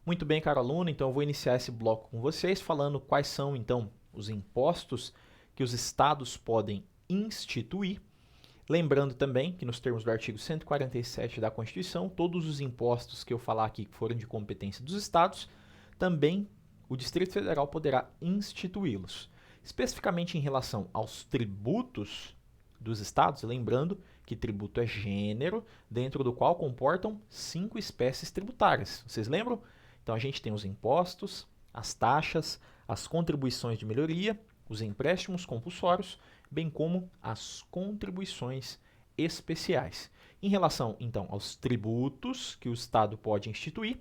Muito bem, caro aluno, então eu vou iniciar esse bloco com vocês falando quais são, então, os impostos que os estados podem instituir. Lembrando também que nos termos do artigo 147 da Constituição, todos os impostos que eu falar aqui que forem de competência dos estados, também o Distrito Federal poderá instituí-los. Especificamente em relação aos tributos dos estados, lembrando que tributo é gênero, dentro do qual comportam 5 espécies tributárias. Vocês lembram? Então a gente tem os impostos, as taxas, as contribuições de melhoria, os empréstimos compulsórios, bem como as contribuições especiais. Em relação, então, aos tributos que o Estado pode instituir,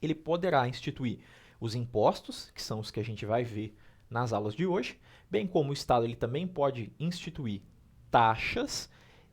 ele poderá instituir os impostos, que são os que a gente vai ver nas aulas de hoje, bem como o Estado ele também pode instituir taxas,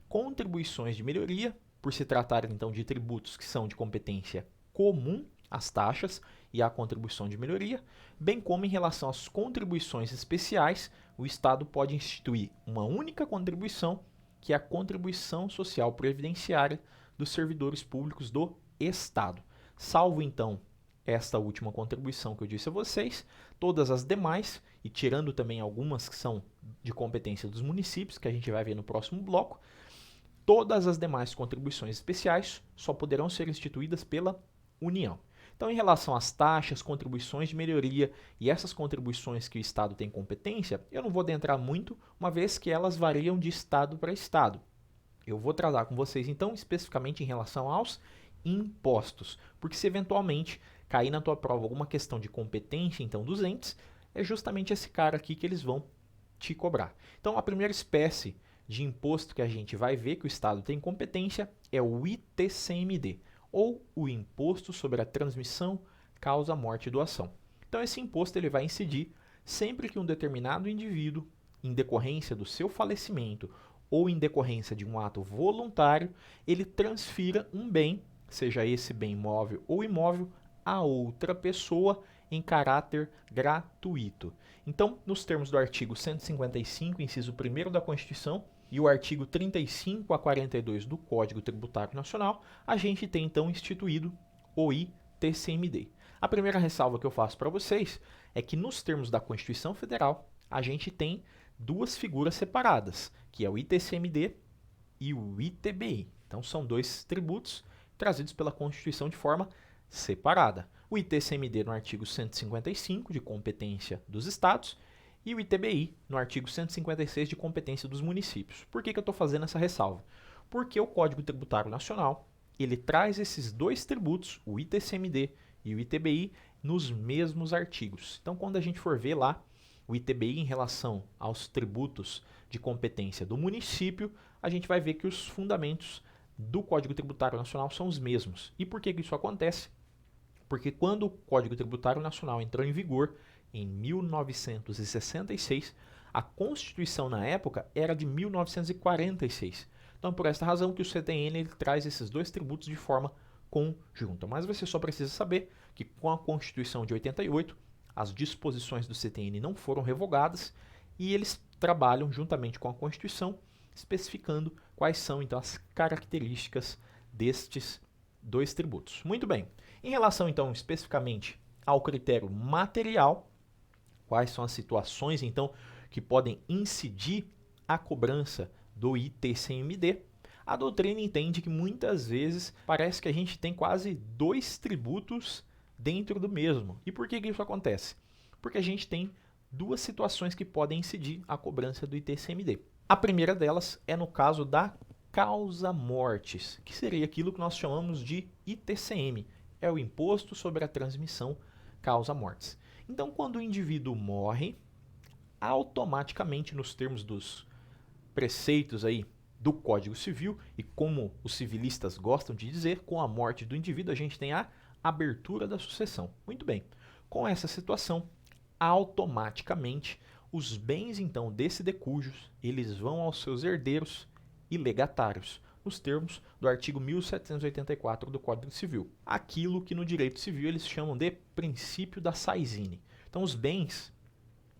contribuições de melhoria, por se tratar, então, de tributos que são de competência comum, as taxas e a contribuição de melhoria, bem como em relação às contribuições especiais, o Estado pode instituir uma única contribuição, que é a contribuição social previdenciária dos servidores públicos do Estado. Salvo, então, esta última contribuição que eu disse a vocês, todas as demais, e tirando também algumas que são de competência dos municípios, que a gente vai ver no próximo bloco, todas as demais contribuições especiais só poderão ser instituídas pela União. Então, em relação às taxas, contribuições de melhoria e essas contribuições que o Estado tem competência, eu não vou adentrar muito, uma vez que elas variam de Estado para Estado. Eu vou tratar com vocês, então, especificamente em relação aos impostos, porque se eventualmente cair na tua prova alguma questão de competência, então, dos entes, é justamente esse cara aqui que eles vão te cobrar. Então, a primeira espécie de imposto que a gente vai ver que o Estado tem competência é o ITCMD, ou o Imposto sobre a Transmissão, Causa, Morte e Doação. Então, esse imposto ele vai incidir sempre que um determinado indivíduo, em decorrência do seu falecimento ou em decorrência de um ato voluntário, ele transfira um bem, seja esse bem móvel ou imóvel, a outra pessoa em caráter gratuito. Então, nos termos do artigo 155, inciso 1º da Constituição, e o artigo 35 a 42 do Código Tributário Nacional, a gente tem então instituído o ITCMD. A primeira ressalva que eu faço para vocês é que nos termos da Constituição Federal, a gente tem duas figuras separadas, que é o ITCMD e o ITBI. Então são dois tributos trazidos pela Constituição de forma separada. O ITCMD no artigo 155, de competência dos estados, e o ITBI, no artigo 156, de competência dos municípios. Por que eu estou fazendo essa ressalva? Porque o Código Tributário Nacional, ele traz esses dois tributos, o ITCMD e o ITBI, nos mesmos artigos. Então, quando a gente for ver lá o ITBI em relação aos tributos de competência do município, a gente vai ver que os fundamentos do Código Tributário Nacional são os mesmos. E por que isso acontece? Porque quando o Código Tributário Nacional entrou em vigor, em 1966, a Constituição na época era de 1946. Então, por esta razão que o CTN ele traz esses dois tributos de forma conjunta. Mas você só precisa saber que com a Constituição de 88, as disposições do CTN não foram revogadas e eles trabalham juntamente com a Constituição, especificando quais são então as características destes dois tributos. Muito bem. Em relação então especificamente ao critério material, quais são as situações, então, que podem incidir a cobrança do ITCMD, a doutrina entende que muitas vezes parece que a gente tem quase dois tributos dentro do mesmo. E por que isso acontece? Porque a gente tem duas situações que podem incidir a cobrança do ITCMD. A primeira delas é no caso da causa-mortes, que seria aquilo que nós chamamos de ITCM, é o Imposto sobre a Transmissão Causa-Mortes. Então, quando o indivíduo morre, automaticamente, nos termos dos preceitos aí do Código Civil, e como os civilistas gostam de dizer, com a morte do indivíduo a gente tem a abertura da sucessão. Muito bem, com essa situação, automaticamente, os bens então desse decujus, eles vão aos seus herdeiros e legatários, nos termos do artigo 1784 do Código Civil. Aquilo que no direito civil eles chamam de princípio da saisine. Então os bens,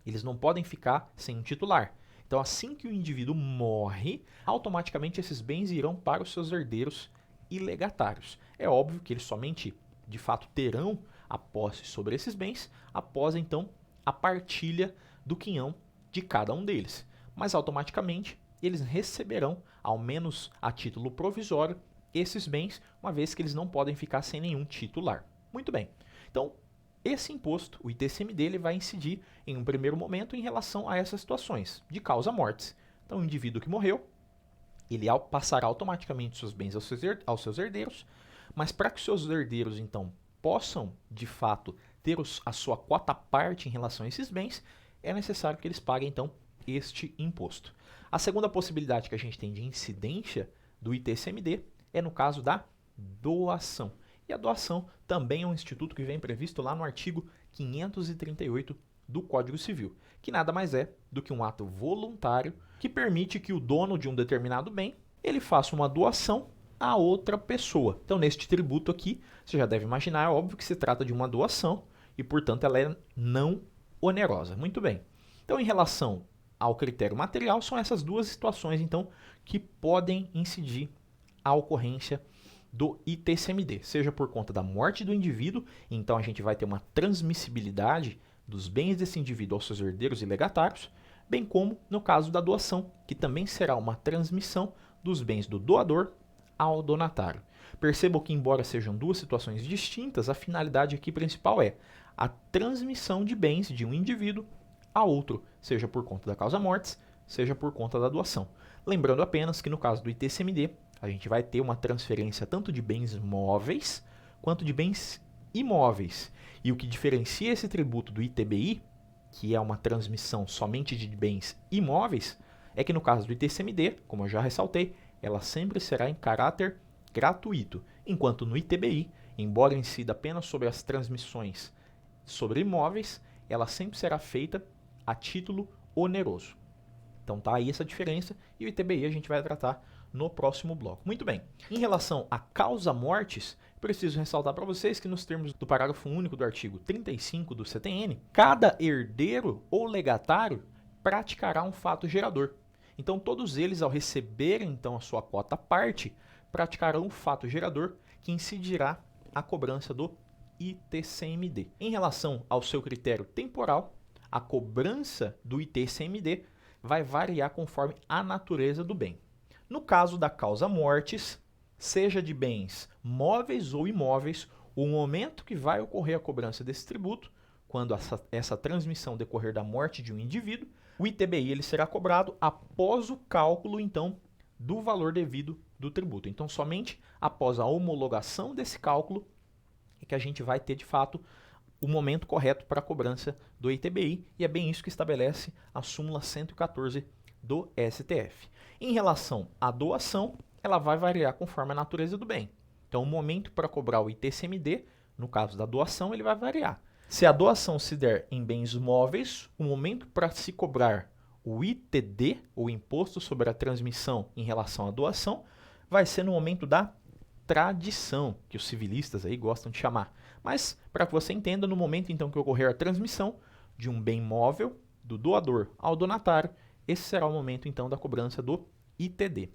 eles não podem ficar sem um titular. Então, assim que o indivíduo morre, automaticamente esses bens irão para os seus herdeiros e legatários. É óbvio que eles somente, de fato, terão a posse sobre esses bens após, então, a partilha do quinhão de cada um deles. Mas, automaticamente, eles receberão, ao menos a título provisório, esses bens, uma vez que eles não podem ficar sem nenhum titular. Muito bem. Então, esse imposto, o ITCMD, ele vai incidir em um primeiro momento em relação a essas situações de causa mortis. Então, o indivíduo que morreu, ele passará automaticamente seus bens aos seus herdeiros, mas para que os seus herdeiros, então, possam, de fato, ter a sua quota parte em relação a esses bens, é necessário que eles paguem, então, este imposto. A segunda possibilidade que a gente tem de incidência do ITCMD é no caso da doação. E a doação também é um instituto que vem previsto lá no artigo 538 do Código Civil, que nada mais é do que um ato voluntário que permite que o dono de um determinado bem ele faça uma doação a outra pessoa. Então, neste tributo aqui, você já deve imaginar, é óbvio que se trata de uma doação e, portanto, ela é não onerosa. Muito bem. Então, em relação ao critério material, são essas duas situações, então, que podem incidir a ocorrência do ITCMD, seja por conta da morte do indivíduo, então a gente vai ter uma transmissibilidade dos bens desse indivíduo aos seus herdeiros e legatários, bem como no caso da doação, que também será uma transmissão dos bens do doador ao donatário. Percebam que, embora sejam duas situações distintas, a finalidade aqui principal é a transmissão de bens de um indivíduo a outro, seja por conta da causa mortis, seja por conta da doação. Lembrando apenas que no caso do ITCMD, a gente vai ter uma transferência tanto de bens móveis quanto de bens imóveis. E o que diferencia esse tributo do ITBI, que é uma transmissão somente de bens imóveis, é que no caso do ITCMD, como eu já ressaltei, ela sempre será em caráter gratuito, enquanto no ITBI, embora incida apenas sobre as transmissões sobre imóveis, ela sempre será feita a título oneroso. Então tá aí essa diferença e o ITBI a gente vai tratar no próximo bloco. Muito bem. Em relação à causa mortis, preciso ressaltar para vocês que nos termos do parágrafo único do artigo 35 do CTN, cada herdeiro ou legatário praticará um fato gerador. Então todos eles, ao receberem então a sua quota parte, praticarão um fato gerador que incidirá a cobrança do ITCMD. Em relação ao seu critério temporal, a cobrança do ITCMD vai variar conforme a natureza do bem. No caso da causa mortis, seja de bens móveis ou imóveis, o momento que vai ocorrer a cobrança desse tributo, quando essa transmissão decorrer da morte de um indivíduo, o ITBI ele será cobrado após o cálculo, então, do valor devido do tributo. Então, somente após a homologação desse cálculo é que a gente vai ter, de fato, o momento correto para a cobrança do ITBI, e é bem isso que estabelece a súmula 114 do STF. Em relação à doação, ela vai variar conforme a natureza do bem. Então, o momento para cobrar o ITCMD, no caso da doação, ele vai variar. Se a doação se der em bens móveis, o momento para se cobrar o ITD, o Imposto sobre a Transmissão em relação à doação, vai ser no momento da tradição, que os civilistas aí gostam de chamar. Mas, para que você entenda, no momento então que ocorrer a transmissão de um bem móvel do doador ao donatário, esse será o momento então da cobrança do ITD.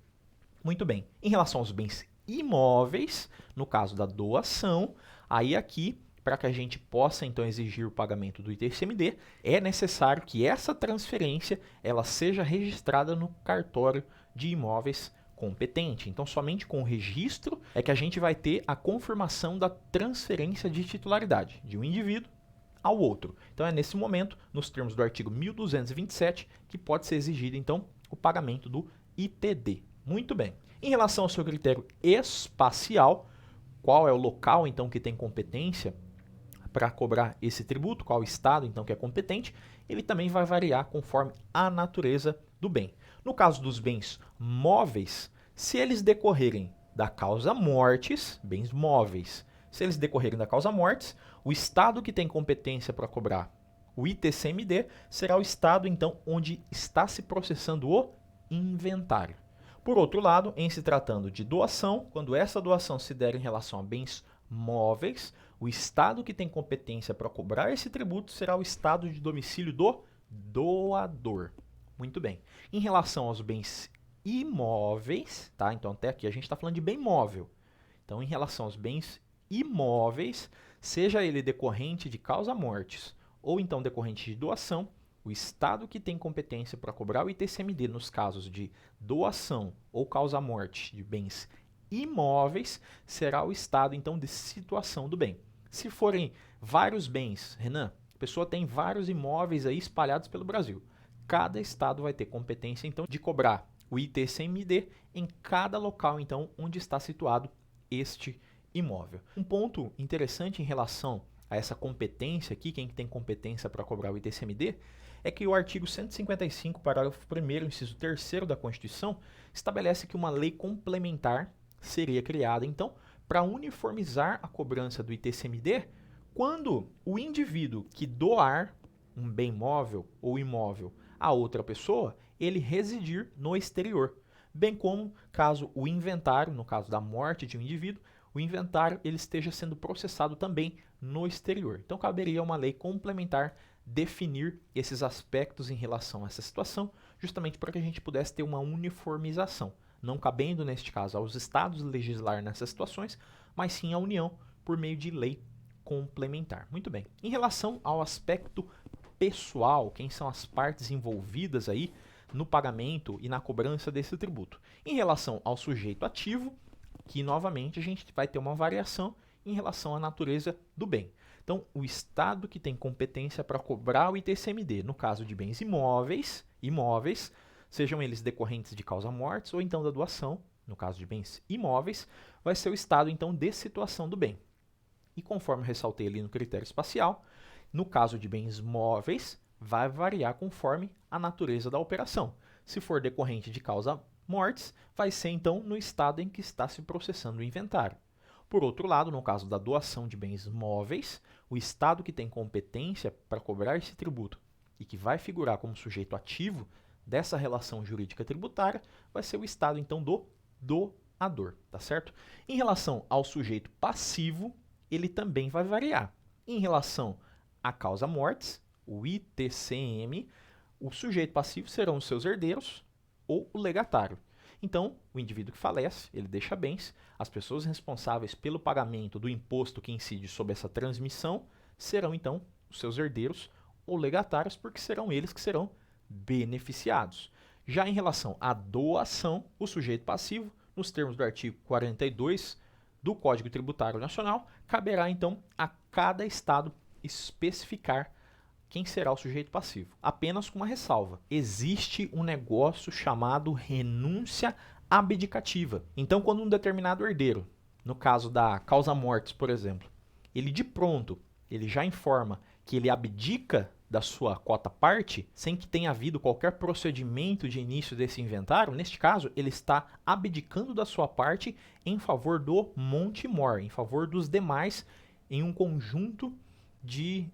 Muito bem. Em relação aos bens imóveis, no caso da doação, aí aqui, para que a gente possa então exigir o pagamento do ITCMD, é necessário que essa transferência ela seja registrada no cartório de imóveis competente. Então, somente com o registro é que a gente vai ter a confirmação da transferência de titularidade de um indivíduo ao outro. Então, é nesse momento, nos termos do artigo 1227, que pode ser exigido, então, o pagamento do ITD. Muito bem. Em relação ao seu critério espacial, qual é o local, então, que tem competência para cobrar esse tributo, qual estado, então, que é competente, ele também vai variar conforme a natureza do bem. No caso dos bens móveis, se eles decorrerem da causa mortis, bens móveis, se eles decorrerem da causa mortis, o estado que tem competência para cobrar o ITCMD será o estado, então, onde está se processando o inventário. Por outro lado, em se tratando de doação, quando essa doação se der em relação a bens móveis, o estado que tem competência para cobrar esse tributo será o estado de domicílio do doador. Muito bem. Em relação aos bens imóveis, tá? Então até aqui a gente está falando de bem móvel. Então, em relação aos bens imóveis, seja ele decorrente de causa-mortes ou então decorrente de doação, o Estado que tem competência para cobrar o ITCMD nos casos de doação ou causa-morte de bens imóveis será o Estado, então, de situação do bem. Se forem vários bens, Renan, a pessoa tem vários imóveis aí espalhados pelo Brasil. Cada Estado vai ter competência, então, de cobrar o ITCMD em cada local, então, onde está situado este imóvel. Um ponto interessante em relação a essa competência aqui, quem tem competência para cobrar o ITCMD, é que o artigo 155, parágrafo 1º, inciso 3º da Constituição, estabelece que uma lei complementar seria criada, então, para uniformizar a cobrança do ITCMD quando o indivíduo que doar um bem móvel ou imóvel a outra pessoa, ele residir no exterior, bem como caso o inventário, no caso da morte de um indivíduo, o inventário ele esteja sendo processado também no exterior. Então, caberia uma lei complementar definir esses aspectos em relação a essa situação, justamente para que a gente pudesse ter uma uniformização, não cabendo, neste caso, aos estados legislar nessas situações, mas sim à União por meio de lei complementar. Muito bem. Em relação ao aspecto pessoal, quem são as partes envolvidas aí no pagamento e na cobrança desse tributo? Em relação ao sujeito ativo, que novamente a gente vai ter uma variação em relação à natureza do bem. Então, o Estado que tem competência para cobrar o ITCMD, no caso de bens imóveis, sejam eles decorrentes de causa-mortes ou então da doação, no caso de bens imóveis, vai ser o Estado, então, de situação do bem. E conforme eu ressaltei ali no critério espacial, no caso de bens móveis, vai variar conforme a natureza da operação. Se for decorrente de causa-mortes, vai ser, então, no estado em que está se processando o inventário. Por outro lado, no caso da doação de bens móveis, o Estado que tem competência para cobrar esse tributo e que vai figurar como sujeito ativo dessa relação jurídica tributária vai ser o Estado, então, do doador, tá certo? Em relação ao sujeito passivo, ele também vai variar. Em relação à causa-mortes, o ITCM, o sujeito passivo serão os seus herdeiros ou o legatário. Então, o indivíduo que falece, ele deixa bens, as pessoas responsáveis pelo pagamento do imposto que incide sobre essa transmissão serão, então, os seus herdeiros ou legatários, porque serão eles que serão beneficiados. Já em relação à doação, o sujeito passivo, nos termos do artigo 42 do Código Tributário Nacional, caberá, então, a cada Estado especificar quem será o sujeito passivo. Apenas com uma ressalva. Existe um negócio chamado renúncia abdicativa. Então, quando um determinado herdeiro, no caso da causa-mortes, por exemplo, ele de pronto, ele já informa que ele abdica da sua quota-parte, sem que tenha havido qualquer procedimento de início desse inventário, neste caso, ele está abdicando da sua parte em favor do monte mor, em favor dos demais, em um conjunto de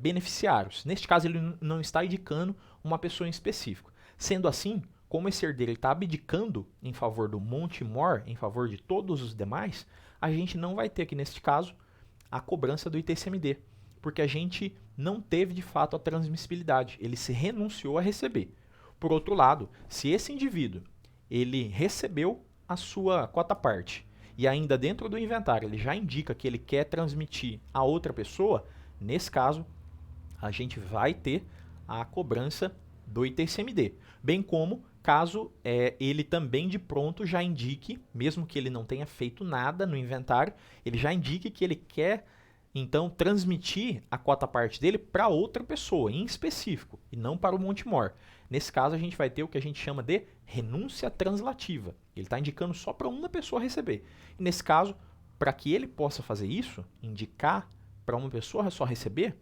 beneficiários. Neste caso, ele não está indicando uma pessoa em específico. Sendo assim, como esse herdeiro está abdicando em favor do monte mor, em favor de todos os demais, a gente não vai ter aqui, neste caso, a cobrança do ITCMD, porque a gente não teve, de fato, a transmissibilidade. Ele se renunciou a receber. Por outro lado, se esse indivíduo ele recebeu a sua quota-parte e ainda dentro do inventário ele já indica que ele quer transmitir a outra pessoa, nesse caso, a gente vai ter a cobrança do ITCMD. Bem como caso ele também de pronto já indique, mesmo que ele não tenha feito nada no inventário, ele já indique que ele quer, então, transmitir a quota-parte dele para outra pessoa, em específico, e não para o monte mor. Nesse caso, a gente vai ter o que a gente chama de renúncia translativa. Ele está indicando só para uma pessoa receber. E nesse caso, para que ele possa fazer isso, indicar para uma pessoa só receber,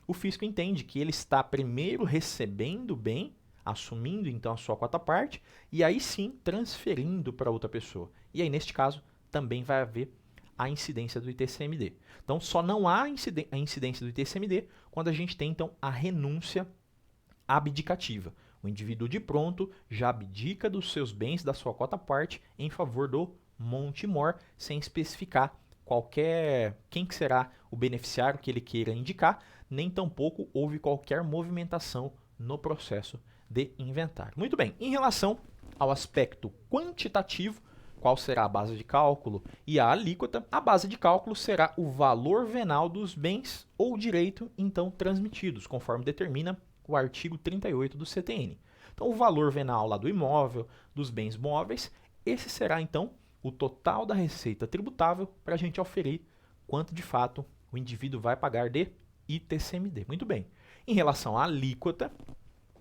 o fisco entende que ele está primeiro recebendo bem, assumindo então a sua quota-parte, e aí sim transferindo para outra pessoa. E aí, neste caso, também vai haver a incidência do ITCMD. Então, só não há a incidência do ITCMD quando a gente tem, então, a renúncia abdicativa. O indivíduo de pronto já abdica dos seus bens, da sua quota-parte, em favor do monte mor, sem especificar quem que será o beneficiário que ele queira indicar, nem tampouco houve qualquer movimentação no processo de inventário. Muito bem, em relação ao aspecto quantitativo, qual será a base de cálculo e a alíquota? A base de cálculo será o valor venal dos bens ou direito então transmitidos, conforme determina o artigo 38 do CTN. Então, o valor venal lá do imóvel, dos bens móveis, esse será então o total da receita tributável para a gente aferir quanto de fato o indivíduo vai pagar de ITCMD. Muito bem. Em relação à alíquota,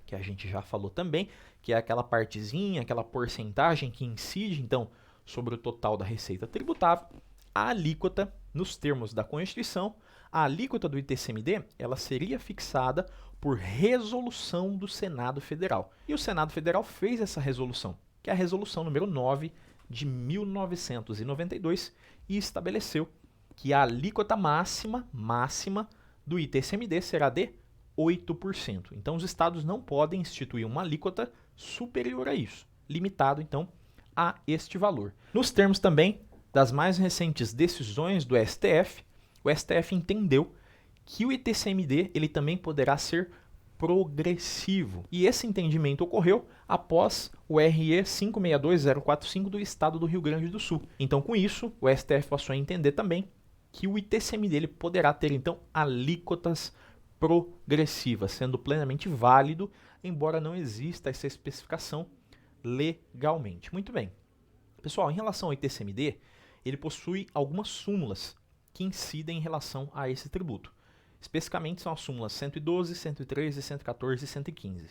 que a gente já falou também, que é aquela partezinha, aquela porcentagem que incide então sobre o total da receita tributável, a alíquota, nos termos da Constituição, a alíquota do ITCMD, ela seria fixada por resolução do Senado Federal. E o Senado Federal fez essa resolução, que é a resolução número 9 de 1992, e estabeleceu que a alíquota máxima do ITCMD será de 8%. Então, os estados não podem instituir uma alíquota superior a isso, limitado, então, a este valor. Nos termos também das mais recentes decisões do STF, o STF entendeu que o ITCMD ele também poderá ser progressivo. E esse entendimento ocorreu após o RE 562045 do Estado do Rio Grande do Sul. Então, com isso, o STF passou a entender também que o ITCMD ele poderá ter, então, alíquotas progressivas, sendo plenamente válido, embora não exista essa especificação legalmente. Muito bem. Pessoal, em relação ao ITCMD, ele possui algumas súmulas que incidem em relação a esse tributo. Especificamente são as súmulas 112, 113, 114 e 115.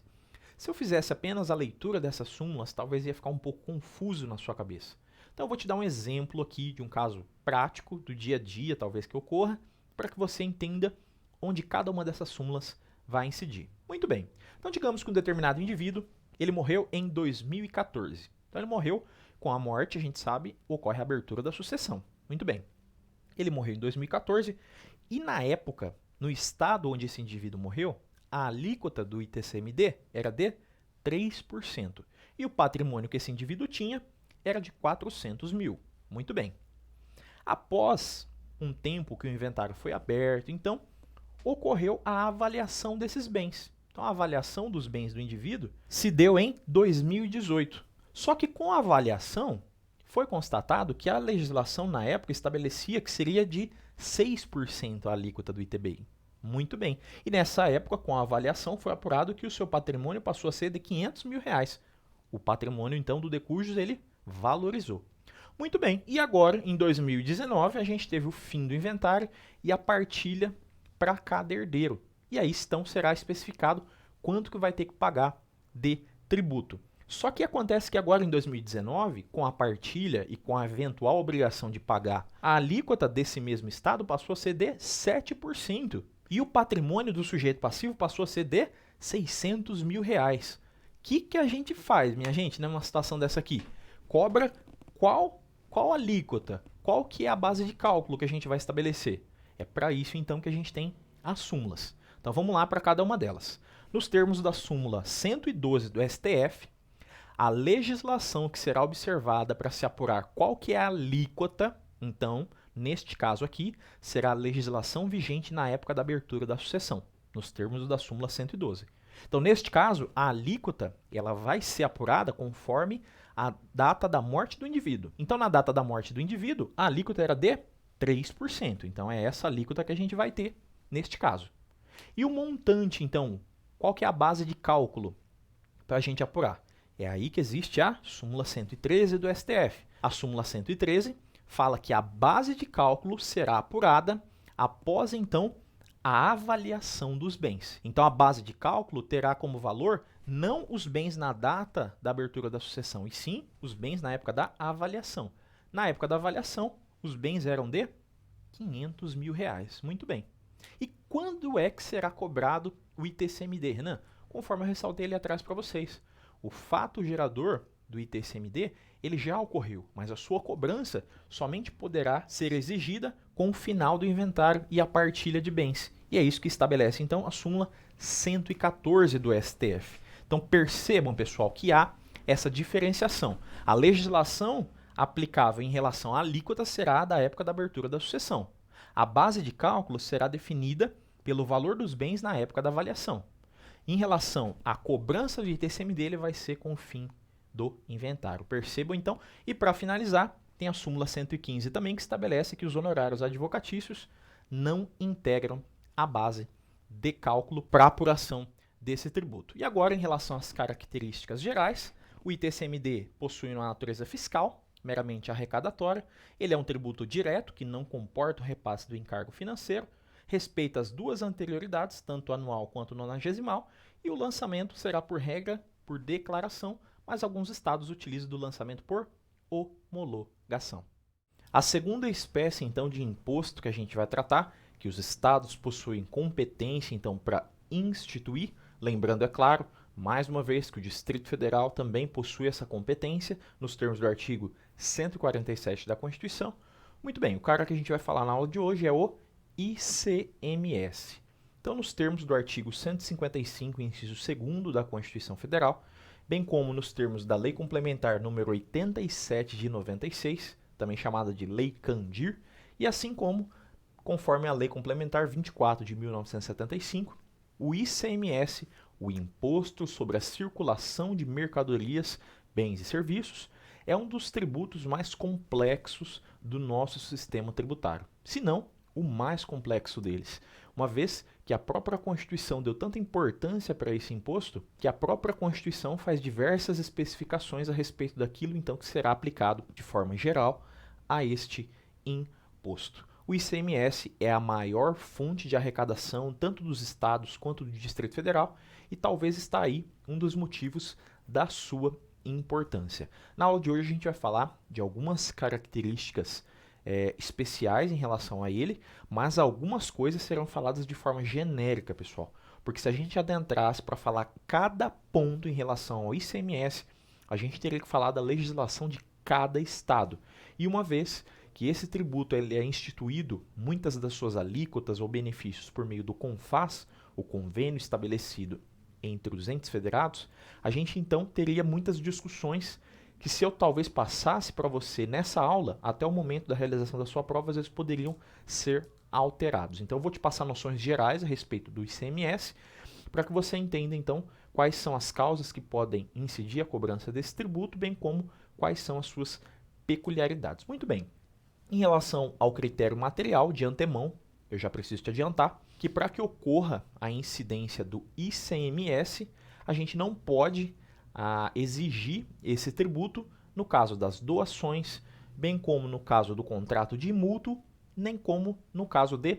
Se eu fizesse apenas a leitura dessas súmulas, talvez ia ficar um pouco confuso na sua cabeça. Então eu vou te dar um exemplo aqui de um caso prático do dia a dia, talvez que ocorra, para que você entenda onde cada uma dessas súmulas vai incidir. Muito bem. Então digamos que um determinado indivíduo, ele morreu em 2014. Então ele morreu, com a morte, a gente sabe, ocorre a abertura da sucessão. Muito bem. Ele morreu em 2014 e na época, no estado onde esse indivíduo morreu, a alíquota do ITCMD era de 3%. E o patrimônio que esse indivíduo tinha era de 400 mil. Muito bem. Após um tempo que o inventário foi aberto, então, ocorreu a avaliação desses bens. Então, a avaliação dos bens do indivíduo se deu em 2018. Só que com a avaliação, foi constatado que a legislação na época estabelecia que seria de 6% a alíquota do ITBI. Muito bem. E nessa época, com a avaliação, foi apurado que o seu patrimônio passou a ser de 500 mil reais. O patrimônio, então, do Decujus, ele valorizou. Muito bem. E agora, em 2019, a gente teve o fim do inventário e a partilha para cada herdeiro. E aí, então, será especificado quanto que vai ter que pagar de tributo. Só que acontece que agora, em 2019, com a partilha e com a eventual obrigação de pagar, a alíquota desse mesmo estado passou a ser de 7%. E o patrimônio do sujeito passivo passou a ser de 600 mil reais. O que a gente faz, minha gente, numa situação dessa aqui? Cobra qual alíquota? Qual que é a base de cálculo que a gente vai estabelecer? É para isso, então, que a gente tem as súmulas. Então, vamos lá para cada uma delas. Nos termos da súmula 112 do STF, a legislação que será observada para se apurar qual que é a alíquota, então, neste caso aqui, será a legislação vigente na época da abertura da sucessão, nos termos da súmula 112. Então, neste caso, a alíquota ela vai ser apurada conforme a data da morte do indivíduo. Então, na data da morte do indivíduo, a alíquota era de 3%. Então, é essa alíquota que a gente vai ter neste caso. E o montante, então, qual que é a base de cálculo para a gente apurar? É aí que existe a súmula 113 do STF. A súmula 113 fala que a base de cálculo será apurada após, então, a avaliação dos bens. Então, a base de cálculo terá como valor não os bens na data da abertura da sucessão, e sim os bens na época da avaliação. Na época da avaliação, os bens eram de 500 mil reais. Muito bem. E quando é que será cobrado o ITCMD, Renan? Conforme eu ressaltei ali atrás para vocês. O fato gerador do ITCMD, ele já ocorreu, mas a sua cobrança somente poderá ser exigida com o final do inventário e a partilha de bens. E é isso que estabelece, então, a súmula 114 do STF. Então, percebam, pessoal, que há essa diferenciação. A legislação aplicável em relação à alíquota será da época da abertura da sucessão. A base de cálculo será definida pelo valor dos bens na época da avaliação. Em relação à cobrança do ITCMD, ele vai ser com o fim do inventário. Percebam então? E para finalizar, tem a súmula 115 também, que estabelece que os honorários advocatícios não integram a base de cálculo para apuração desse tributo. E agora, em relação às características gerais, o ITCMD possui uma natureza fiscal, meramente arrecadatória, ele é um tributo direto, que não comporta o repasse do encargo financeiro, respeita as duas anterioridades, tanto anual quanto nonagesimal, e o lançamento será por regra, por declaração, mas alguns estados utilizam do lançamento por homologação. A segunda espécie, então, de imposto que a gente vai tratar, que os estados possuem competência, então, para instituir, lembrando, é claro, mais uma vez, que o Distrito Federal também possui essa competência, nos termos do artigo 147 da Constituição. Muito bem, o cara que a gente vai falar na aula de hoje é o ICMS. Então, nos termos do artigo 155, inciso 2º da Constituição Federal, bem como nos termos da Lei Complementar número 87 de 96, também chamada de Lei Candir, e assim como, conforme a Lei Complementar 24 de 1975, o ICMS, o Imposto sobre a Circulação de Mercadorias, Bens e Serviços, é um dos tributos mais complexos do nosso sistema tributário, se não o mais complexo deles, uma vez que a própria Constituição deu tanta importância para esse imposto que a própria Constituição faz diversas especificações a respeito daquilo então que será aplicado de forma geral a este imposto. O ICMS é a maior fonte de arrecadação tanto dos estados quanto do Distrito Federal e talvez está aí um dos motivos da sua importância. Na aula de hoje a gente vai falar de algumas características especiais em relação a ele, mas algumas coisas serão faladas de forma genérica, pessoal. Porque se a gente adentrasse para falar cada ponto em relação ao ICMS, a gente teria que falar da legislação de cada estado. E uma vez que esse tributo ele é instituído, muitas das suas alíquotas ou benefícios por meio do CONFAS, o convênio estabelecido entre os entes federados, a gente então teria muitas discussões que se eu talvez passasse para você nessa aula, até o momento da realização da sua prova, às vezes poderiam ser alterados. Então eu vou te passar noções gerais a respeito do ICMS, para que você entenda então quais são as causas que podem incidir a cobrança desse tributo, bem como quais são as suas peculiaridades. Muito bem, em relação ao critério material, de antemão, eu já preciso te adiantar que para que ocorra a incidência do ICMS, a gente não pode exigir esse tributo no caso das doações, bem como no caso do contrato de mútuo, nem como no caso de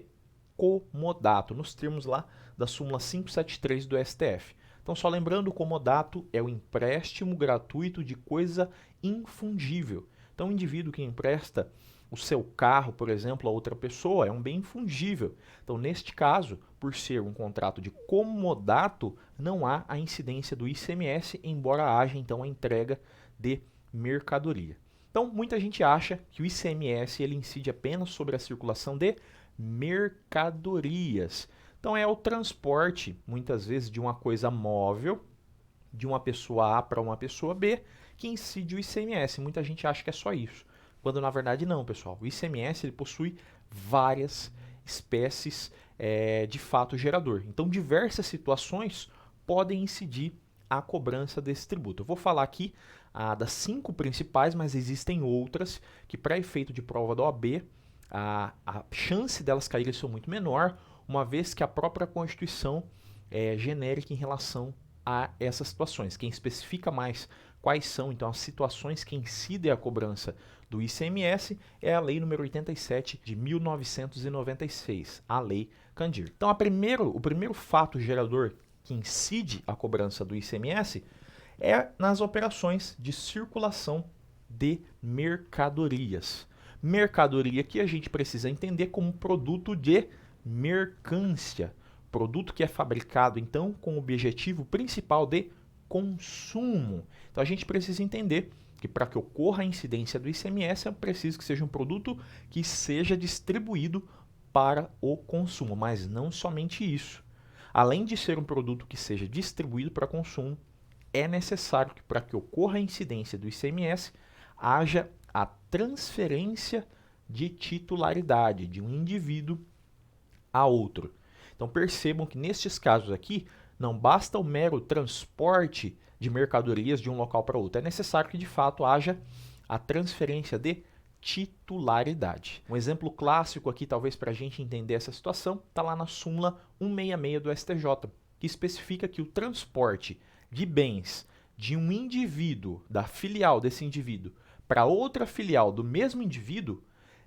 comodato, nos termos lá da súmula 573 do STF. Então, só lembrando, o comodato é o empréstimo gratuito de coisa infungível. Então, o indivíduo que empresta o seu carro, por exemplo, a outra pessoa, é um bem infungível. Então, neste caso, por ser um contrato de comodato, não há a incidência do ICMS, embora haja, então, a entrega de mercadoria. Então, muita gente acha que o ICMS ele incide apenas sobre a circulação de mercadorias. Então, é o transporte, muitas vezes, de uma coisa móvel, de uma pessoa A para uma pessoa B, que incide o ICMS. Muita gente acha que é só isso, quando na verdade não, pessoal. O ICMS ele possui várias espécies de fato gerador. Então, diversas situações podem incidir a cobrança desse tributo. Eu vou falar aqui das 5 principais, mas existem outras que, para efeito de prova da OAB, a chance delas caírem são muito menor, uma vez que a própria Constituição é genérica em relação a essas situações. Quem especifica mais quais são, então, as situações que incidem a cobrança do ICMS é a Lei nº 87 de 1996, a Lei Candir. Então, o primeiro fato gerador que incide a cobrança do ICMS é nas operações de circulação de mercadorias. Mercadoria que a gente precisa entender como produto de mercância, produto que é fabricado, então, com o objetivo principal de consumo. Então, a gente precisa entender que para que ocorra a incidência do ICMS, é preciso que seja um produto que seja distribuído para o consumo, mas não somente isso. Além de ser um produto que seja distribuído para consumo, é necessário que para que ocorra a incidência do ICMS, haja a transferência de titularidade de um indivíduo a outro. Então percebam que nestes casos aqui, Não basta o mero transporte de mercadorias de um local para outro. É necessário que, de fato, haja a transferência de titularidade. Um exemplo clássico aqui, talvez para a gente entender essa situação, está lá na súmula 166 do STJ, que especifica que o transporte de bens de um indivíduo, da filial desse indivíduo, para outra filial do mesmo indivíduo,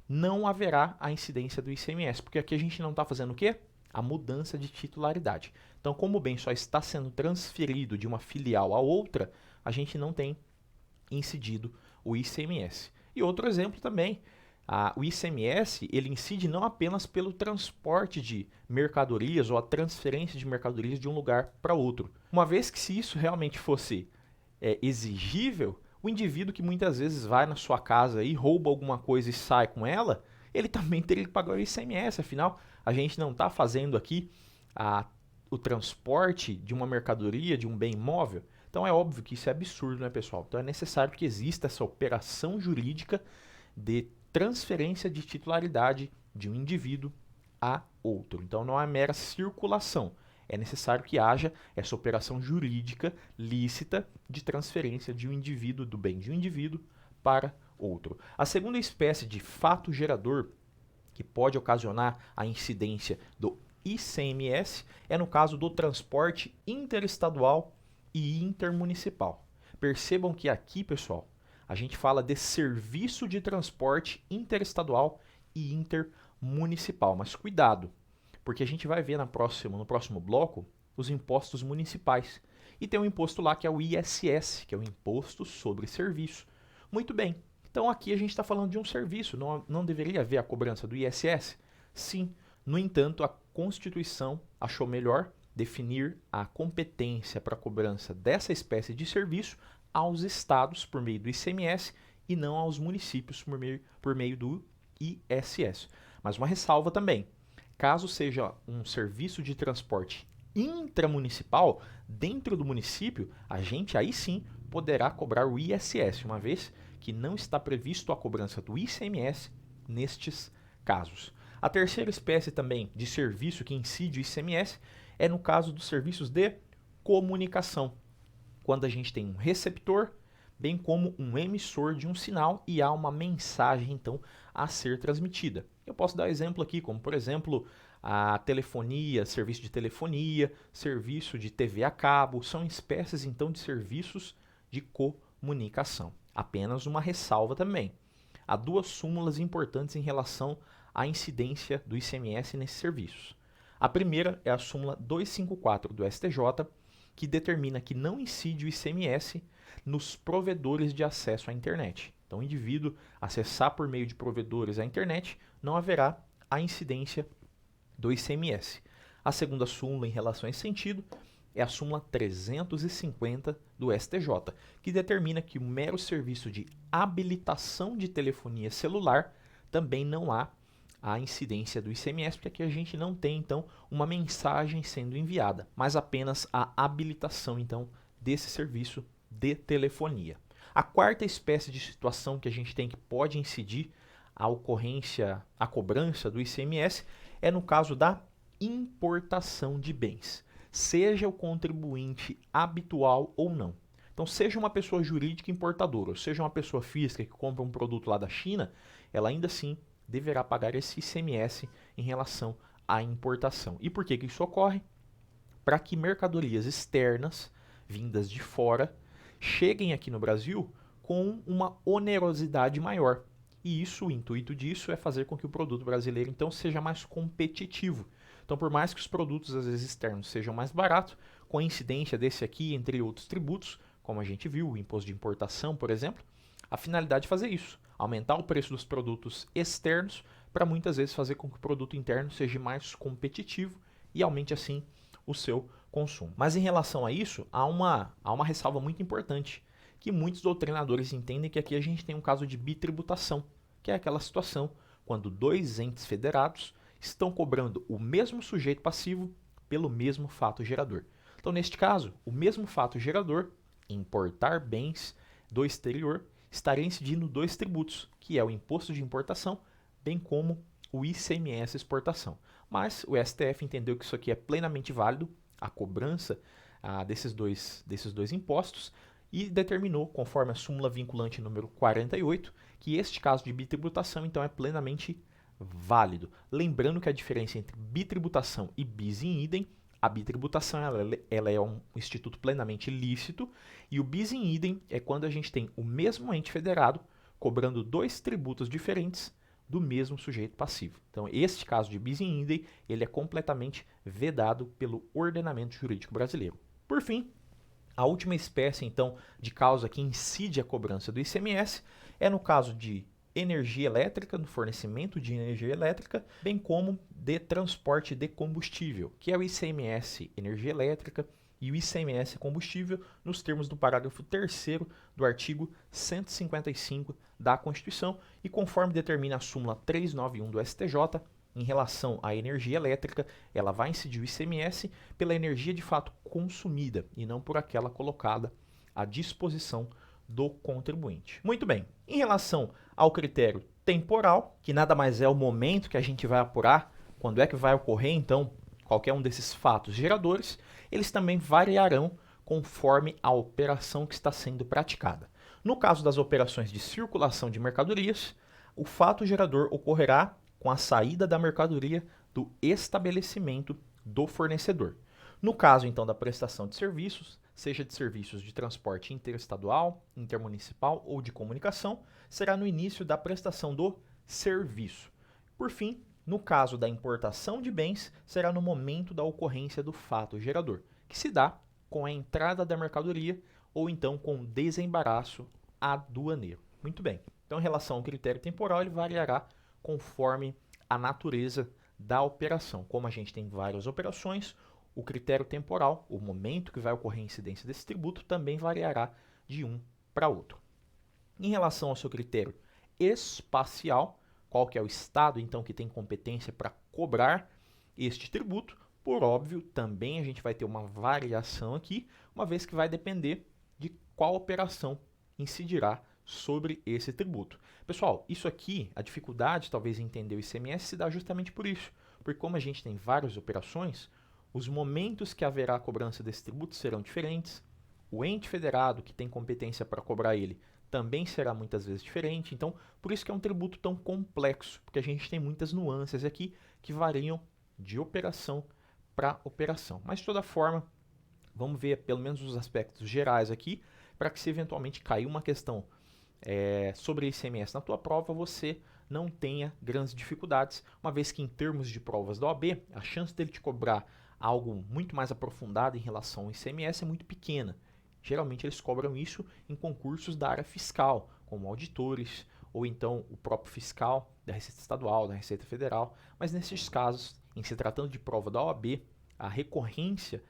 não haverá a incidência do ICMS, porque aqui a gente não está fazendo o quê? A mudança de titularidade. Então, como o bem só está sendo transferido de uma filial a outra, a gente não tem incidido o ICMS. E outro exemplo também, o ICMS ele incide não apenas pelo transporte de mercadorias ou a transferência de mercadorias de um lugar para outro. Uma vez que se isso realmente fosse exigível, o indivíduo que muitas vezes vai na sua casa e rouba alguma coisa e sai com ela, ele também teria que pagar o ICMS, afinal, a gente não está fazendo aqui o transporte de uma mercadoria, de um bem imóvel. Então é óbvio que isso é absurdo, né, pessoal? Então é necessário que exista essa operação jurídica de transferência de titularidade de um indivíduo a outro. Então não é mera circulação. É necessário que haja essa operação jurídica lícita de transferência de um indivíduo, do bem de um indivíduo para outro. A segunda espécie de fato gerador que pode ocasionar a incidência do ICMS é no caso do transporte interestadual e intermunicipal. Percebam que aqui, pessoal, a gente fala de serviço de transporte interestadual e intermunicipal. Mas cuidado, porque a gente vai ver no próximo bloco os impostos municipais. E tem um imposto lá que é o ISS, que é o Imposto sobre Serviço. Muito bem, então aqui a gente está falando de um serviço, não deveria haver a cobrança do ISS? Sim, no entanto, a Constituição achou melhor definir a competência para a cobrança dessa espécie de serviço aos estados por meio do ICMS e não aos municípios por meio do ISS. Mas uma ressalva também, caso seja um serviço de transporte intramunicipal, dentro do município, a gente aí sim poderá cobrar o ISS, uma vez que não está previsto a cobrança do ICMS nestes casos. A terceira espécie também de serviço que incide o ICMS é no caso dos serviços de comunicação, quando a gente tem um receptor, bem como um emissor de um sinal e há uma mensagem, então, a ser transmitida. Eu posso dar exemplo aqui, como, por exemplo, a telefonia, serviço de telefonia, serviço de TV a cabo, são espécies, então, de serviços de comunicação. Apenas uma ressalva também. Há duas súmulas importantes em relação à incidência do ICMS nesses serviços. A primeira é a súmula 254 do STJ, que determina que não incide o ICMS nos provedores de acesso à internet. Então, o indivíduo acessar por meio de provedores à internet, não haverá a incidência do ICMS. A segunda súmula em relação a esse sentido é a súmula 350 do STJ, que determina que o mero serviço de habilitação de telefonia celular também não há a incidência do ICMS, porque aqui a gente não tem, então, uma mensagem sendo enviada, mas apenas a habilitação, então, desse serviço de telefonia. A quarta espécie de situação que a gente tem que pode incidir a ocorrência, a cobrança do ICMS, é no caso da importação de bens, seja o contribuinte habitual ou não. Então, seja uma pessoa jurídica importadora, ou seja uma pessoa física que compra um produto lá da China, ela ainda assim deverá pagar esse ICMS em relação à importação. E por que isso ocorre? Para que mercadorias externas, vindas de fora, cheguem aqui no Brasil com uma onerosidade maior. E isso, o intuito disso é fazer com que o produto brasileiro, então, seja mais competitivo. Então, por mais que os produtos, às vezes, externos sejam mais baratos, com a incidência desse aqui, entre outros tributos, como a gente viu, o imposto de importação, por exemplo, a finalidade é fazer isso, aumentar o preço dos produtos externos para muitas vezes fazer com que o produto interno seja mais competitivo e aumente assim o seu consumo. Mas em relação a isso, há uma ressalva muito importante, que muitos doutrinadores entendem que aqui a gente tem um caso de bitributação, que é aquela situação quando dois entes federados estão cobrando o mesmo sujeito passivo pelo mesmo fato gerador. Então, neste caso, o mesmo fato gerador, importar bens do exterior, estaria incidindo dois tributos, que é o imposto de importação, bem como o ICMS exportação. Mas o STF entendeu que isso aqui é plenamente válido, a cobrança desses dois impostos e determinou, conforme a súmula vinculante número 48, que este caso de bitributação, então, é plenamente válido. Lembrando que a diferença entre bitributação e bis in idem, a bitributação ela é um instituto plenamente lícito e o bis in idem é quando a gente tem o mesmo ente federado cobrando dois tributos diferentes do mesmo sujeito passivo. Então, este caso de bis in idem, ele é completamente vedado pelo ordenamento jurídico brasileiro. Por fim, a última espécie, então, de causa que incide a cobrança do ICMS é no caso de energia elétrica, no fornecimento de energia elétrica, bem como de transporte de combustível, que é o ICMS energia elétrica e o ICMS combustível, nos termos do parágrafo 3º do artigo 155 da Constituição, e conforme determina a súmula 391 do STJ, em relação à energia elétrica, ela vai incidir o ICMS pela energia de fato consumida e não por aquela colocada à disposição do contribuinte. Muito bem, em relação ao critério temporal, que nada mais é o momento que a gente vai apurar, quando é que vai ocorrer, então, qualquer um desses fatos geradores, eles também variarão conforme a operação que está sendo praticada. No caso das operações de circulação de mercadorias, o fato gerador ocorrerá com a saída da mercadoria do estabelecimento do fornecedor. No caso, então, da prestação de serviços, seja de serviços de transporte interestadual, intermunicipal ou de comunicação, será no início da prestação do serviço. Por fim, no caso da importação de bens, será no momento da ocorrência do fato gerador, que se dá com a entrada da mercadoria ou então com desembaraço aduaneiro. Muito bem. Então, em relação ao critério temporal, ele variará conforme a natureza da operação. Como a gente tem várias operações, o critério temporal, o momento que vai ocorrer a incidência desse tributo, também variará de um para outro. Em relação ao seu critério espacial, qual que é o estado, então, que tem competência para cobrar este tributo, por óbvio, também a gente vai ter uma variação aqui, uma vez que vai depender de qual operação incidirá sobre esse tributo. Pessoal, isso aqui, a dificuldade talvez em entender o ICMS se dá justamente por isso, porque como a gente tem várias operações, os momentos que haverá a cobrança desse tributo serão diferentes, o ente federado que tem competência para cobrar ele também será muitas vezes diferente, então por isso que é um tributo tão complexo, porque a gente tem muitas nuances aqui que variam de operação para operação. Mas de toda forma, vamos ver pelo menos os aspectos gerais aqui, para que se eventualmente cair uma questão sobre ICMS na tua prova, você não tenha grandes dificuldades, uma vez que em termos de provas da OAB, a chance dele te cobrar algo muito mais aprofundado em relação ao ICMS é muito pequena. Geralmente eles cobram isso em concursos da área fiscal, como auditores, ou então o próprio fiscal da Receita Estadual, da Receita Federal, mas nesses casos, em se tratando de prova da OAB, a recorrência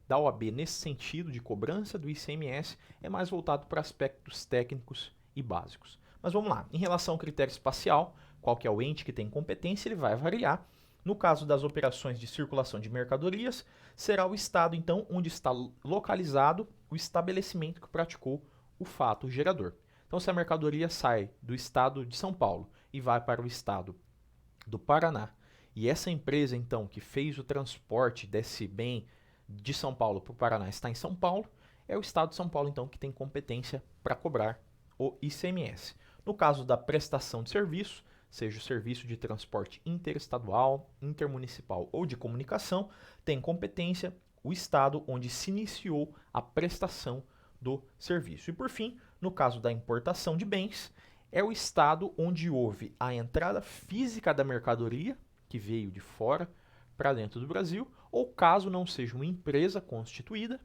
da OAB nesse sentido de cobrança do ICMS é mais voltado para aspectos técnicos e básicos. Mas vamos lá, em relação ao critério espacial, qual que é o ente que tem competência, ele vai variar. No caso das operações de circulação de mercadorias, será o estado, então, onde está localizado o estabelecimento que praticou o fato gerador. Então, se a mercadoria sai do estado de São Paulo e vai para o estado do Paraná, e essa empresa, então, que fez o transporte desse bem de São Paulo para o Paraná está em São Paulo, é o estado de São Paulo, então, que tem competência para cobrar o ICMS. No caso da prestação de serviço, seja o serviço de transporte interestadual, intermunicipal ou de comunicação, tem competência o estado onde se iniciou a prestação do serviço. E por fim, no caso da importação de bens, é o estado onde houve a entrada física da mercadoria, que veio de fora para dentro do Brasil, ou caso não seja uma empresa constituída,